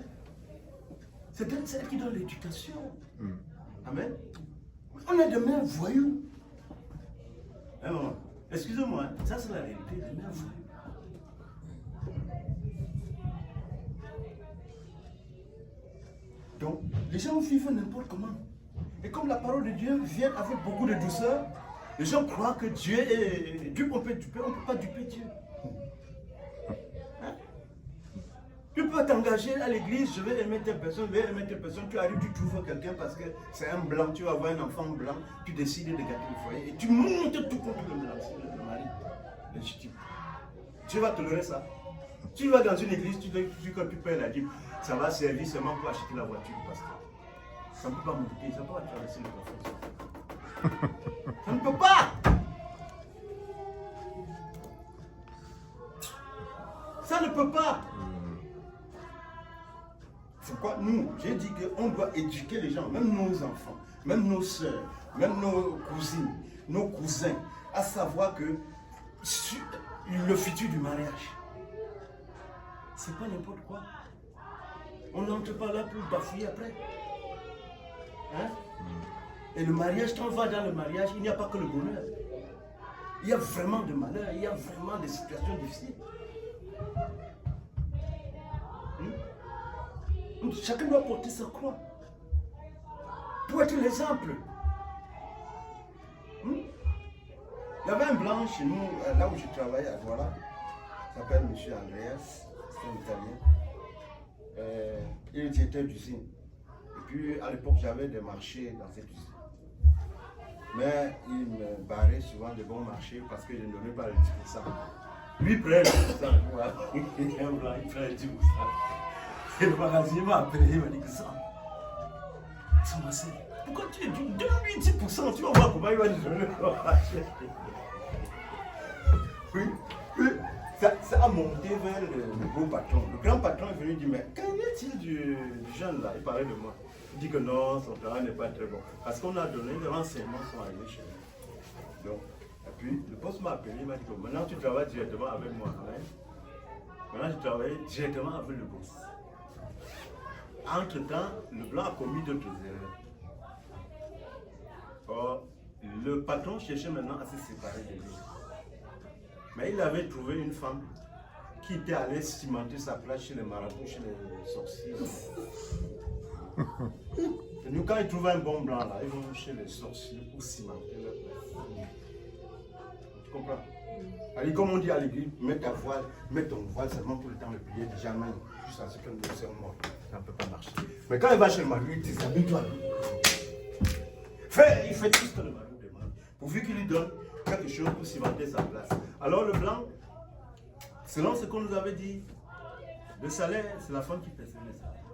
C'est elle qui donne l'éducation. Amen. On a des mères voyous. Hein, maman? Excusez-moi, hein? Ça c'est la réalité, des mères voyous. Donc, les gens vivent n'importe comment. Et comme la parole de Dieu vient avec beaucoup de douceur, les gens croient que Dieu est... Dieu, on peut pas duper Dieu. Hein? Tu peux t'engager à l'église, je vais aimer telle personne, tu arrives, tu trouves quelqu'un parce que c'est un blanc, tu vas avoir un enfant blanc, tu décides de gâter le foyer et tu montes tout contre le blanc, c'est le mari légitime. Dieu va tolérer ça. Tu vas dans une église, quand tu payes la dîme, ça va servir seulement pour acheter la voiture du pasteur. Ça ne peut pas monter, ça ne peut pas traverser le plafond. Ça ne peut pas. Ça ne peut pas. C'est quoi nous? J'ai dit qu'on doit éduquer les gens, même nos enfants, même nos soeurs, même nos cousines, nos cousins, à savoir que le futur du mariage, c'est pas n'importe quoi. On n'entre pas là pour bafouiller après. Hein? Et le mariage, quand on va dans le mariage, il n'y a pas que le bonheur. Il y a vraiment de malheur, il y a vraiment des situations difficiles. Chacun doit porter sa croix pour être l'exemple. Il y avait un blanc chez nous, là où je travaillais à Douala, il s'appelle M. Andreas, c'est un Italien. Il est directeur d'usine. Et puis à l'époque, j'avais des marchés dans cette usine. Mais il me barrait souvent de bons marchés parce que je ne donnais pas le 10%. Lui prend le 10%. Il est un blanc, il prend le 10%. Et le magasin m'a appelé, il m'a dit que ça. Pourquoi tu donnes-lui 10%? Tu vas voir comment il va nous donner le marché. Oui, ça a monté vers le beau patron. Le grand patron est venu dire, mais qu'en est-il du jeune là? Il parlait de moi. Il dit que non, son travail n'est pas très bon. Parce qu'on a donné, les renseignements sont arrivés chez nous. Donc, et puis, le boss m'a appelé, il m'a dit que maintenant tu travailles directement avec moi. Hein? Maintenant je travaille directement avec le boss. Entre-temps, le blanc a commis d'autres erreurs. Or, le patron cherchait maintenant à se séparer de lui. Mais il avait trouvé une femme qui était allée cimenter sa place chez les marabouts, chez les sorciers. Et nous, quand ils trouvent un bon blanc, là, ils vont chez les sorciers pour cimenter leur place. Tu comprends? Allez, comme on dit à l'église, mets ta voile, mets ton voile seulement pour le temps de prier, jamais, juste à ce que nous sommes morts. Ça ne peut pas marcher. Mais quand il va chez le mari, il déshabille-toi. Il fait tout ce que le mari demande, pourvu qu'il lui donne quelque chose pour cimenter sa place. Alors le blanc, selon ce qu'on nous avait dit, le salaire, c'est la femme qui perçoit le salaire.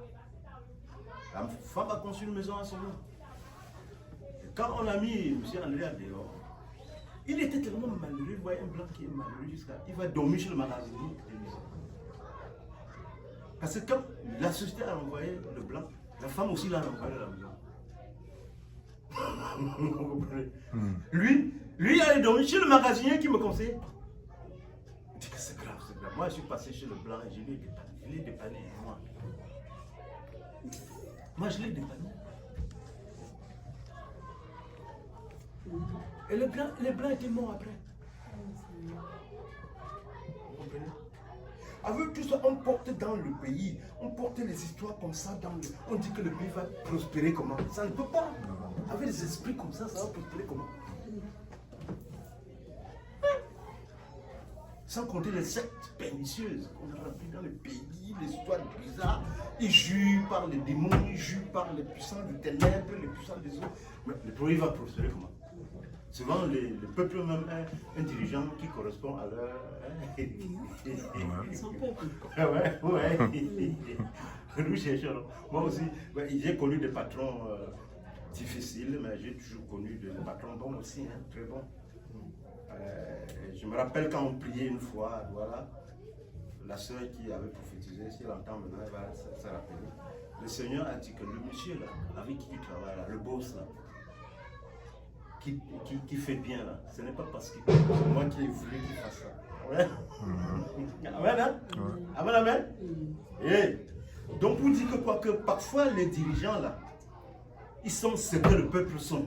La femme a conçu une maison à son nom. Et quand on a mis M. André à dehors, il était tellement malheureux, il voyait un blanc qui est malheureux jusqu'à... Il va dormir chez le magasinier des maisons. Parce que quand la société a envoyé le blanc, la femme aussi l'a envoyé à la maison. Vous comprenez? Lui, il allait dormir chez le magasinier qui me conseillait. Il dit que c'est grave, c'est grave. Moi, je suis passé chez le blanc et je l'ai dépanné. Je l'ai dépanné, moi. Moi, je l'ai dépanné. Et le blanc était mort après. Vous comprenez? Avec tout ça, on porte dans le pays, on porte les histoires comme ça dans le... On dit que le pays va prospérer comment? Ça ne peut pas. Avec des esprits comme ça va prospérer comment? Sans compter les sectes pernicieuses qu'on a remplies dans le pays, les histoires bizarres. Ils jurent par les démons, ils jurent par les puissants du ténèbres, les puissants des eaux. Mais le pays va prospérer comment? Souvent, le peuple même un dirigeant qui correspond à leur... Son peuple. Ouais. Nous cherchons. Moi aussi, j'ai connu des patrons difficiles, mais j'ai toujours connu des patrons bons aussi, hein, très bons. Je me rappelle quand on priait une fois, voilà, la soeur qui avait prophétisé, si elle entend maintenant, elle va se rappeler. Le Seigneur a dit que le monsieur là, avec qui tu travailles là, le boss là, qui fait bien là, ce n'est pas parce que c'est moi qui ai voulu qu'il fasse ça. Ouais. Amen, hein? Amen, amen. Et donc pour dire que quoi, que parfois les dirigeants là, ils sont ce que le peuple sont.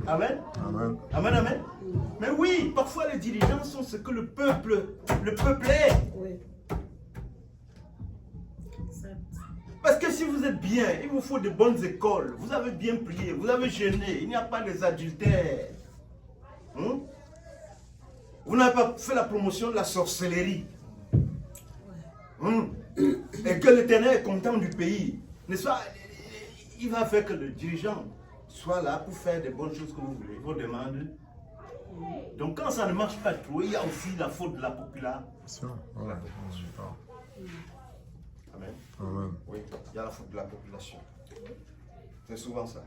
Amen. Amen. Amen, amen. Mais oui, parfois les dirigeants sont ce que le peuple est. Oui. Exact. Parce que si vous êtes bien, il vous faut de bonnes écoles, vous avez bien prié, vous avez jeûné, il n'y a pas des adultères. Vous n'avez pas fait la promotion de la sorcellerie. Et que l'Éternel est content du pays. N'est-ce pas? Il va faire que le dirigeant soit là pour faire des bonnes choses que vous voulez, vos demandes. Donc quand ça ne marche pas trop, il y a aussi la faute de la population. Amen. Amen. Oui, il y a la faute de la population. C'est souvent ça.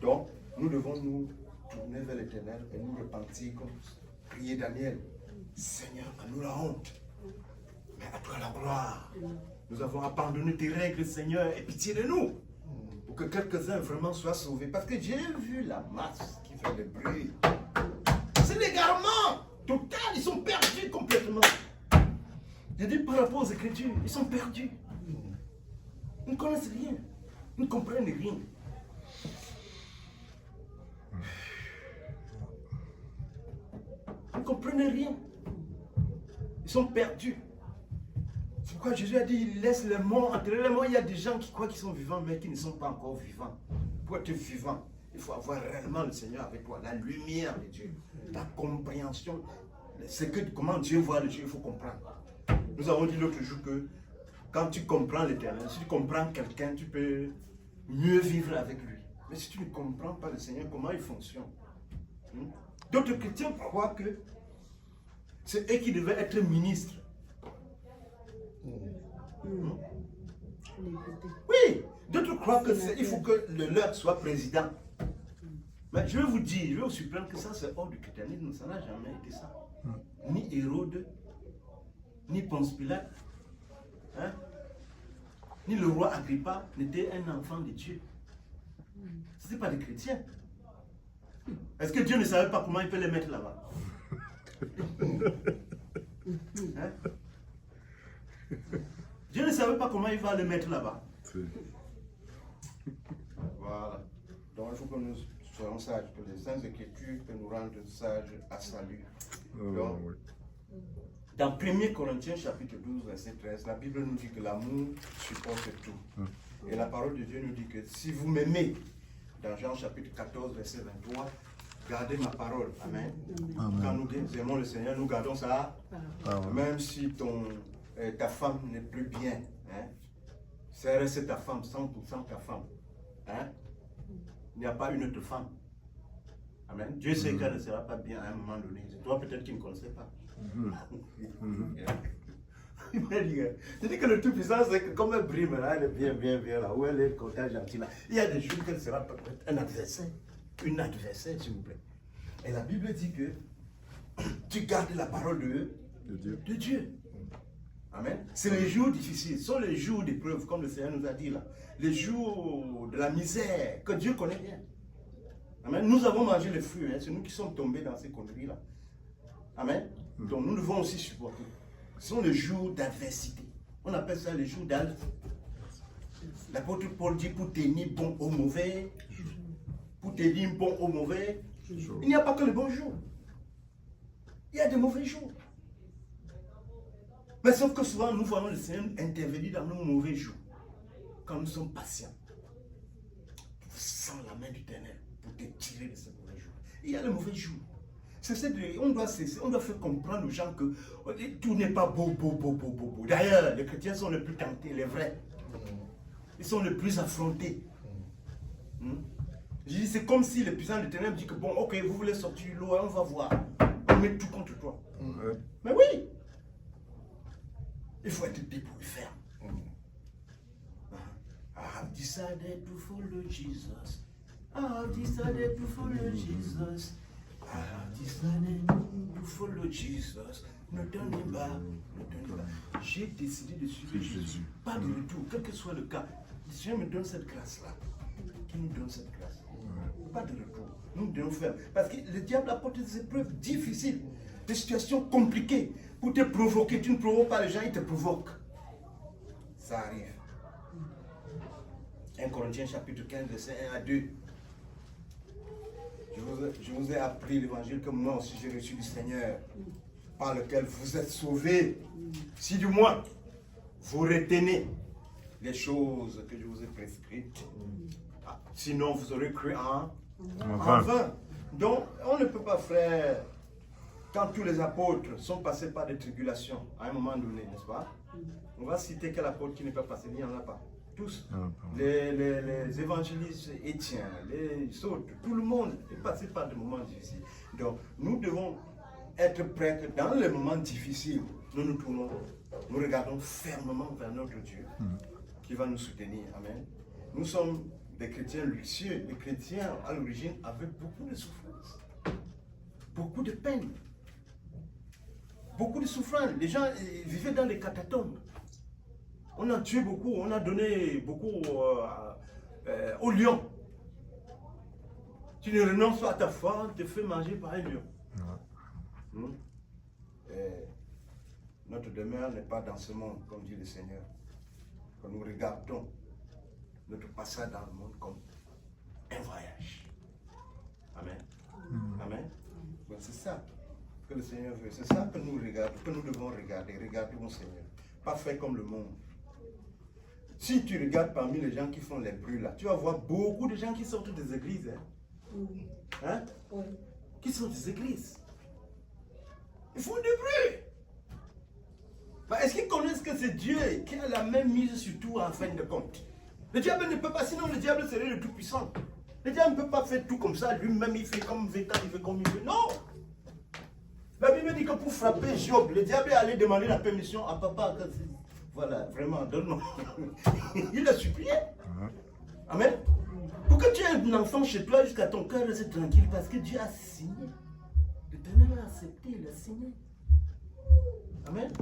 Donc, nous devons nous tourner vers l'Éternel et nous repentir comme prier Daniel. Seigneur, à nous la honte, mais à toi la gloire. Nous avons abandonné tes règles, Seigneur, et pitié de nous. Pour que quelques-uns vraiment soient sauvés. Parce que j'ai vu la masse qui fait le bruit. C'est l'égarement total, ils sont perdus complètement. J'ai dit par rapport aux Écritures, ils sont perdus. Ils ne connaissent rien. Ils ne comprennent rien. Ils ne comprennent rien. Ils sont perdus. C'est pourquoi Jésus a dit, il laisse les morts enterrer les morts. Il y a des gens qui croient qu'ils sont vivants, mais qui ne sont pas encore vivants. Pour être vivant, il faut avoir réellement le Seigneur avec toi, la lumière de Dieu, la compréhension. C'est que comment Dieu voit le Dieu, il faut comprendre. Nous avons dit l'autre jour que quand tu comprends l'Éternel, si tu comprends quelqu'un, tu peux mieux vivre avec lui. Mais si tu ne comprends pas le Seigneur, comment il fonctionne? D'autres chrétiens croient que c'est eux qui devaient être ministres. Oui, d'autres croient qu'il faut que le leur soit président. Mais je vais vous dire, je vais vous surprendre que ça c'est hors du christianisme, ça n'a jamais été ça. Ni Hérode, ni Ponce Pilate, hein, ni le roi Agrippa n'était un enfant de Dieu. Ce n'était pas des chrétiens. Est-ce que Dieu ne savait pas comment il peut les mettre là-bas? Hein? Dieu ne savait pas comment il va les mettre là-bas. Voilà. Donc il faut que nous soyons sages, que les saintes écritures nous rendent sages à salut. Donc, oui. dans 1 Corinthiens chapitre 12, verset 13, la Bible nous dit que l'amour supporte tout. Et la parole de Dieu nous dit que si vous m'aimez, dans Jean chapitre 14, verset 23, gardez ma parole. Amen. Amen. Quand nous aimons le Seigneur, nous gardons ça. Amen. Même si ta femme n'est plus bien, hein, c'est rester ta femme, 100% ta femme. Hein? Il n'y a pas une autre femme. Amen. Dieu sait qu'elle ne sera pas bien à un moment donné. C'est toi peut-être qui ne connaissais pas. Il m'a dit, je dis que le Tout-Puissant, c'est que comme elle brille là, elle est bien là, où elle est contente, gentille là. Il y a des jours qu'elle sera peut-être un adversaire. Une adversaire, s'il vous plaît. Et la Bible dit que tu gardes la parole de Dieu. Amen. C'est les jours difficiles, ce sont les jours d'épreuve, comme le Seigneur nous a dit là. Les jours de la misère, que Dieu connaît bien. Amen. Nous avons mangé les fruits, hein. C'est nous qui sommes tombés dans ces conneries là. Amen. Donc nous devons aussi supporter. Ce sont les jours d'adversité. On appelle ça les jours d'adversité. L'apôtre Paul dit pour tenir bon au mauvais, pour tenir bon au mauvais, il n'y a pas que les bons jours. Il y a des mauvais jours. Mais sauf que souvent nous voyons le Seigneur intervenir dans nos mauvais jours. Quand nous sommes patients. Tu sens la main du Ténèbre pour te tirer de ces mauvais jours. Il y a les mauvais jours. On doit faire comprendre aux gens que tout n'est pas beau. D'ailleurs, les chrétiens sont les plus tentés, les vrais. Ils sont les plus affrontés. Je dis, c'est comme si le puissant du Ténèbre dit que bon, ok, vous voulez sortir de l'eau, on va voir. On met tout contre toi. Mais oui, il faut être debout et ferme. I have decided to follow Jesus. I have decided to follow Jesus. I have decided to follow Jesus. Ne donnez pas, ne donnez pas. J'ai décidé de suivre Jésus. Pas de retour, quel que soit le cas. Le Seigneur me donne cette grâce-là. Qui nous donne cette grâce? Pas de retour. Nous devons faire. Parce que le diable apporte des épreuves difficiles, des situations compliquées pour te provoquer. Tu ne provoques pas les gens, ils te provoquent. Ça arrive. 1 Corinthiens chapitre 15, verset 1 à 2. Je vous ai appris l'évangile que moi aussi j'ai reçu du Seigneur, par lequel vous êtes sauvés. Si du moins vous retenez les choses que je vous ai prescrites. Sinon vous aurez cru en vain. Donc on ne peut pas faire, quand tous les apôtres sont passés par des tribulations à un moment donné, n'est-ce pas? On va citer quel apôtre qui n'est pas passé, il n'y en a pas. Tous, les évangélistes Étienne, les autres, tout le monde est passé par des moments difficiles. Donc, nous devons être prêts que dans les moments difficiles, nous nous tournons, nous regardons fermement vers notre Dieu qui va nous soutenir. Amen. Nous sommes des chrétiens luxueux. Les chrétiens, à l'origine, avaient beaucoup de souffrances, beaucoup de peine, beaucoup de souffrances. Les gens vivaient dans les catacombes. On a tué beaucoup, on a donné beaucoup aux lions. Tu ne renonces pas à ta foi, tu te fais manger par un lion. Notre demeure n'est pas dans ce monde, comme dit le Seigneur. Que nous regardons notre passage dans le monde comme un voyage. Amen. Amen. Donc c'est ça que le Seigneur veut. C'est ça que nous regardons, que nous devons regarder. Regardez mon Seigneur. Pas fait comme le monde. Si tu regardes parmi les gens qui font les bruits là, tu vas voir beaucoup de gens qui sortent des églises. Hein? Qui sortent des églises. Ils font des bruits. Bah, est-ce qu'ils connaissent que c'est Dieu qui a la même mise sur tout en fin de compte? Le diable ne peut pas, sinon le diable serait le tout-puissant. Le diable ne peut pas faire tout comme ça, lui-même il fait comme il veut, il fait comme il veut. Non! La Bible dit que pour frapper Job, le diable est allé demander la permission à papa. Voilà, vraiment, donne-moi. Il a supplié. Amen. Pour que tu aies un enfant chez toi jusqu'à ton cœur reste tranquille parce que Dieu a signé. L'Éternel a accepté, il a signé. Amen.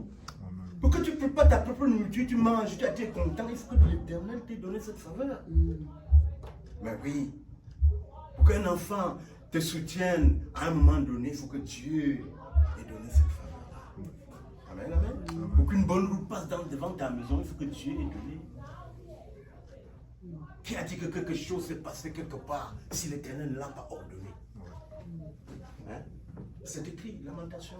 Pour que tu ne prépares ta propre nourriture, tu manges, tu es content, il faut que l'Éternel t'ait donné cette faveur. Mais oui, pour qu'un enfant te soutienne à un moment donné, il faut que Dieu ait donné cette faveur. Amen, amen. Pour qu'une bonne route passe devant ta maison, il faut que Dieu ait donné. Qui a dit que quelque chose s'est passé quelque part si l'Éternel ne l'a pas ordonné? Hein? C'est écrit, Lamentation.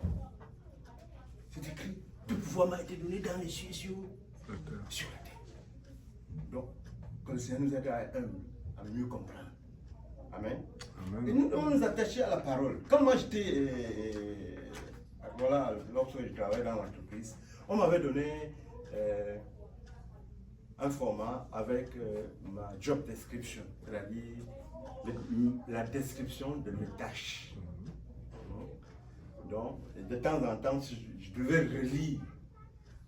C'est écrit. Tout pouvoir m'a été donné dans les cieux sur la terre. Donc, que le Seigneur nous aide à mieux comprendre. Amen. Amen. Et nous devons nous attacher à la parole. Quand moi j'étais, voilà, lorsque je travaillais dans l'entreprise, on m'avait donné un format avec ma job description, c'est-à-dire la description de mes tâches. Donc, de temps en temps, je devais relire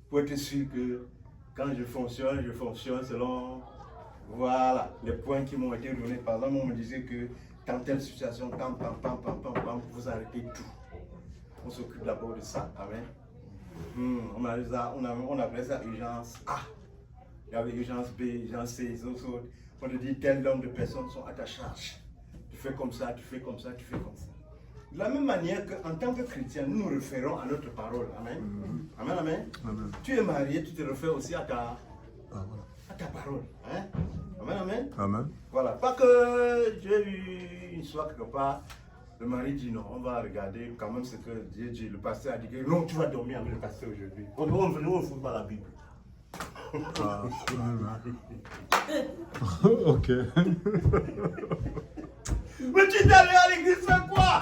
pour être sûr que quand je fonctionne selon, voilà, les points qui m'ont été donnés. Par exemple, on me disait que dans telle situation, pam, vous arrêtez tout. On s'occupe d'abord de ça. Amen. On appelait ça urgence A. Il y avait urgence B, urgence C, on te dit tel nombre de personnes sont à ta charge. Tu fais comme ça, tu fais comme ça, tu fais comme ça. De la même manière qu'en tant que chrétien, nous nous référons à notre parole. Amen. Amen, amen. Amen. Tu es marié, tu te réfères aussi à ta parole. Hein? Amen, amen. Amen. Voilà. Pas que j'ai eu une histoire quelque part, le mari dit non, on va regarder quand même ce que Dieu dit. Le pasteur a dit que non, tu vas dormir avec le pasteur aujourd'hui. On ne fout pas la Bible. Ah, ok. Mais tu es allé à l'église faire quoi?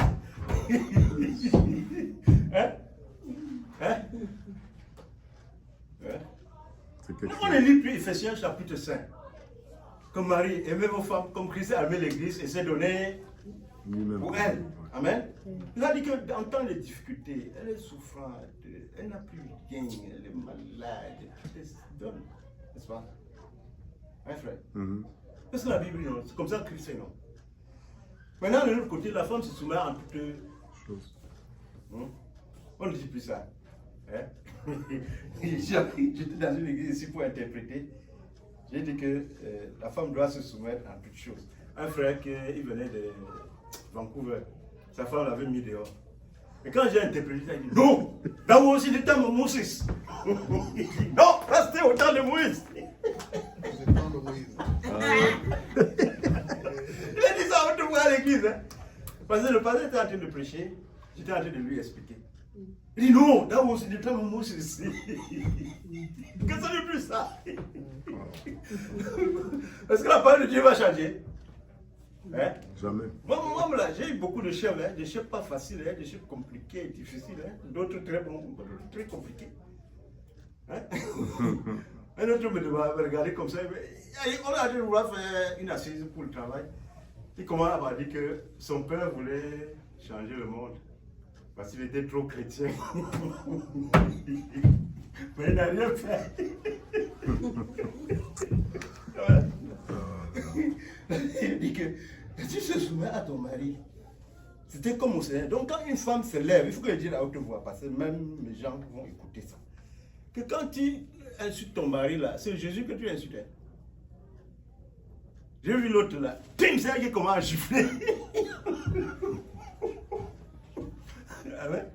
Hein? C'est quelque On chose. lit plus Ephésiens chapitre 5. Comme Marie aimait vos femmes, comme Christ a aimé l'église et s'est donné Lui-même. pour elle. Amen. Il a dit que dans temps de difficultés, elle est souffrante, elle n'a plus rien, elle est malade, elle se donne. N'est-ce pas? Hein, frère? C'est la Bible, non? C'est comme ça que Christ est, non? Maintenant, de l'autre côté, la femme se soumet en toutes Chose. On ne dit plus ça. Hein? J'étais dans une église ici pour interpréter. J'ai dit que la femme doit se soumettre en toutes choses. Un frère qui venait de Vancouver, sa femme l'avait mis dehors. Et quand j'ai interprété, il a dit non, là aussi le temps de Moïse. Non, restez au temps de Moïse. C'est le temps de Moïse. Il a dit ça avant de voir à l'église. Hein? Parce que le pasteur était en train de prêcher, j'étais en train de lui expliquer. Il dit non, là aussi le temps de Moïse. Que ça n'est plus ça. Est-ce que la parole de Dieu va changer? Hein? Jamais. Moi, là, j'ai eu beaucoup de chefs, hein, des chefs pas faciles, hein, des chefs compliqués, difficiles, hein, d'autres très bons, d'autres très compliqués. Hein? Un autre me regarder comme ça, on a dû vouloir faire une assise pour le travail. Il commence à dire que son père voulait changer le monde parce qu'il était trop chrétien. Mais il n'a rien fait. Il dit que tu se soumets à ton mari. C'était comme au Seigneur. Donc quand une femme se lève, il faut que je dise à haute voix, parce que même les gens vont écouter ça. Que quand tu insultes ton mari là, c'est Jésus que tu insultes. J'ai vu l'autre là, c'est elle qui commence à gifler. Ah ouais?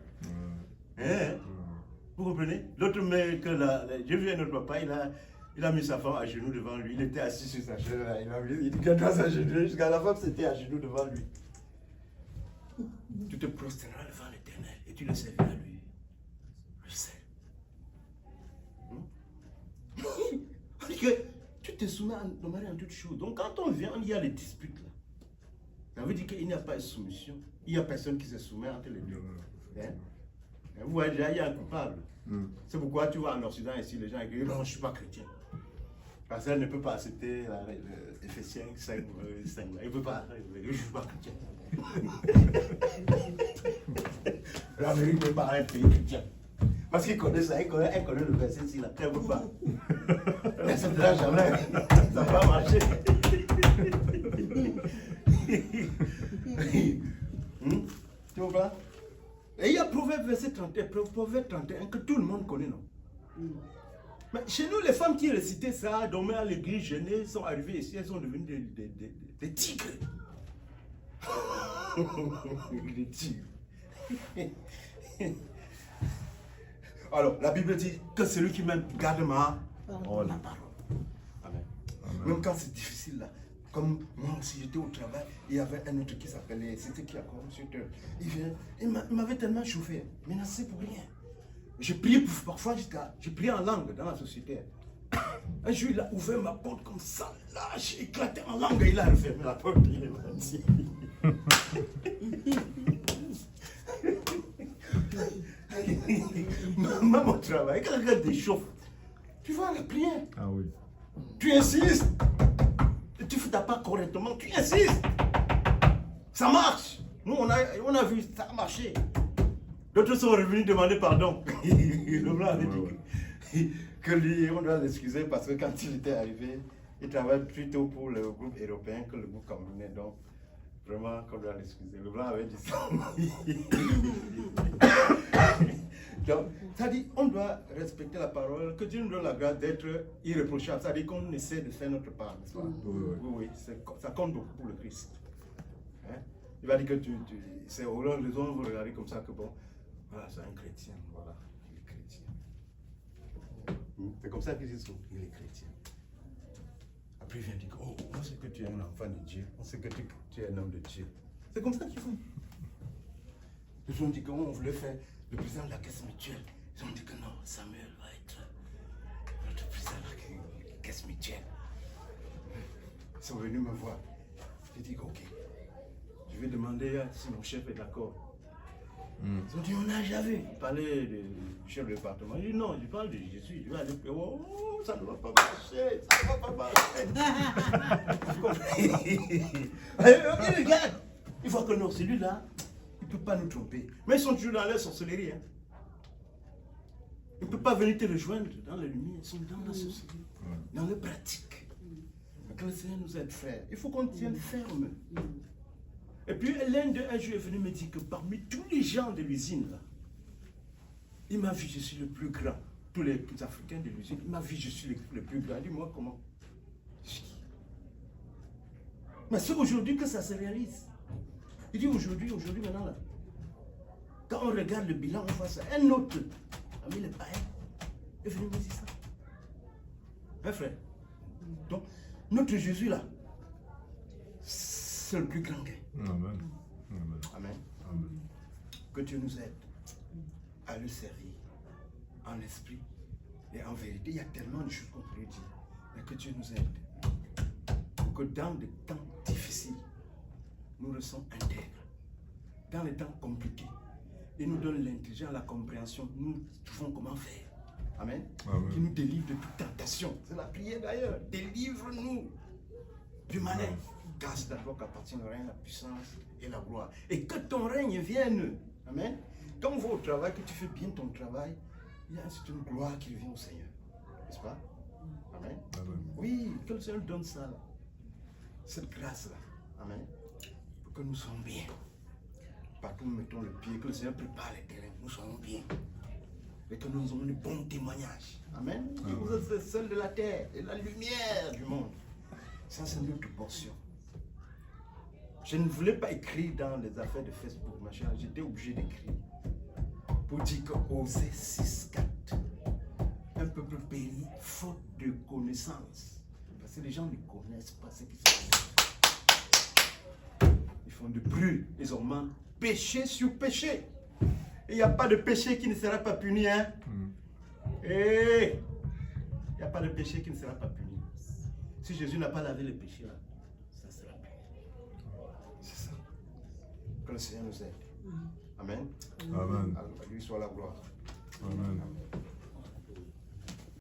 Hein? Vous comprenez? L'autre met que là, j'ai vu un autre papa, il a mis sa femme à genoux devant lui. Il était assis sur sa chaise là. Il dit qu'il doit s'agenouiller jusqu'à la femme, c'était à genoux devant lui. Tu te prosterneras devant l'Éternel et tu le serviras à lui. Le sel. On dit que tu te soumets à ton mari en toutes choses. Donc quand on vient, il y a les disputes là. Ça veut dire qu'il n'y a pas de soumission. Il n'y a personne qui se soumet entre les deux. Hein? Vous voyez déjà, il y a un coupable. C'est pourquoi tu vois en Occident ici, les gens disent non, je ne suis pas chrétien. Parce qu'elle ne peut pas accepter Ephésiens 5, 5. Il ne peut pas, je ne suis pas chrétien. L'Amérique ne peut pas être pays chrétien. Parce qu'il connaît ça, elle connaît le verset ici, là. Elle ne peut pas. Elle n'acceptera jamais. Ça va marcher. Tu comprends? Et il y a Proverbe verset 31, Proverbe 31 que tout le monde connaît, non? Mais chez nous, les femmes qui récitaient ça, dormaient à l'église, jeûnaient, sont arrivées ici, elles sont devenues des tigres. Des tigres. Alors, la Bible dit que celui qui m'aime garde ma parole. Amen. Même quand c'est difficile, là, Comme moi aussi, j'étais au travail, il y avait un autre qui s'appelait, c'était qui encore, monsieur Turk. Il m'avait tellement chauffé. Maintenant, c'est pour rien. J'ai prié parfois j'ai prié en langue dans la société. Un jour, il a ouvert ma porte comme ça, là, j'ai éclaté en langue et il a refermé la porte. Il est parti. Même au travail, quand quelqu'un te chauffe, tu vas à la prière. Ah oui. Tu insistes. Tu ne fais pas correctement, tu insistes. Ça marche. Nous, on a vu, ça a marché. D'autres sont revenus demander pardon. Le blanc avait dit que lui, on doit l'excuser parce que quand il était arrivé, il travaillait plutôt pour le groupe européen que le groupe camerounais. Donc, vraiment, qu'on doit l'excuser. Le blanc avait dit ça. Donc, ça dit, on doit respecter la parole, que Dieu nous donne la grâce d'être irréprochable. Ça dit qu'on essaie de faire notre part, n'est-ce pas? Oui, ça compte beaucoup pour le Christ. Hein? Il va dire que c'est au long des hommes, vous regardez comme ça que bon, voilà, c'est un chrétien, voilà, il est chrétien. C'est comme ça qu'ils disent, il est chrétien. Après, il vient dire, oh, on sait que tu es un enfant de Dieu, on sait que tu es un homme de Dieu. C'est comme ça qu'ils font. Ils ont dit qu'on voulait faire le président de la caisse mutuelle. Ils ont dit que non, Samuel va être notre président de la caisse mutuelle. Ils sont venus me voir. J'ai dit, ok, je vais demander si mon chef est d'accord. Ils ont dit, on n'a jamais parlé du chef de département. J'ai dit, non, je parle de Jésus. Je vais aller, oh, ça ne va pas marcher, ça ne va pas marcher. Vous comprenez? Regarde, il voit que non, celui-là, il ne peut pas nous tromper. Mais ils sont toujours dans leur sorcellerie. Hein. Il ne peut pas venir te rejoindre dans la lumière. Ils sont dans la sorcellerie, dans les pratiques. Que le Seigneur nous aide, frère. Il faut qu'on tienne ferme. Et puis l'un d'eux, un jour, est venu me dire que parmi tous les gens de l'usine, là, il m'a vu, je suis le plus grand. Tous les Africains de l'usine, il m'a vu, je suis le plus grand. Dis-moi comment. Mais c'est aujourd'hui que ça se réalise. Il dit aujourd'hui maintenant là. Quand on regarde le bilan, on voit ça. Un autre, ami le païen, est venu me dire ça. Hein, frère? Donc, notre Jésus là, c'est le plus grand gain. Amen. Amen. Amen. Que Dieu nous aide à le servir en esprit et en vérité. Il y a tellement de choses qu'on pourrait dire. Mais que Dieu nous aide. Pour que dans des temps difficiles, nous restons intègres. Dans les temps compliqués, il nous donne l'intelligence, la compréhension. Nous trouvons comment faire. Amen. Amen. Qui nous délivre de toute tentation. C'est la prière d'ailleurs. Délivre-nous du malin. Car c'est à toi qu'appartient le règne, la puissance et la gloire. Et que ton règne vienne. Amen. Quand on va au travail, que tu fais bien ton travail, il y a une gloire qui revient au Seigneur. N'est-ce pas? Amen. Amen. Oui, que le Seigneur donne ça là. Cette grâce là. Amen. Pour que nous soyons bien. Partout où nous mettons le pied, que le Seigneur prépare les terrains, nous soyons bien. Et que nous avons de bons témoignages. Amen. Vous êtes le seul de la terre et la lumière du monde. Ça, c'est notre portion. Je ne voulais pas écrire dans les affaires de Facebook, machin. J'étais obligé d'écrire. Pour dire qu'Osée 6:4, un peuple périt faute de connaissance. Parce que les gens ne connaissent pas ce qui se passe. Ils font de bruit, ils ont péché sur péché. Il n'y a pas de péché qui ne sera pas puni. Hein? Et il n'y a pas de péché qui ne sera pas puni. Si Jésus n'a pas lavé le péché, là, ça sera puni. C'est ça. Que le Seigneur nous aide. Amen. Amen. À lui soit la gloire. Amen.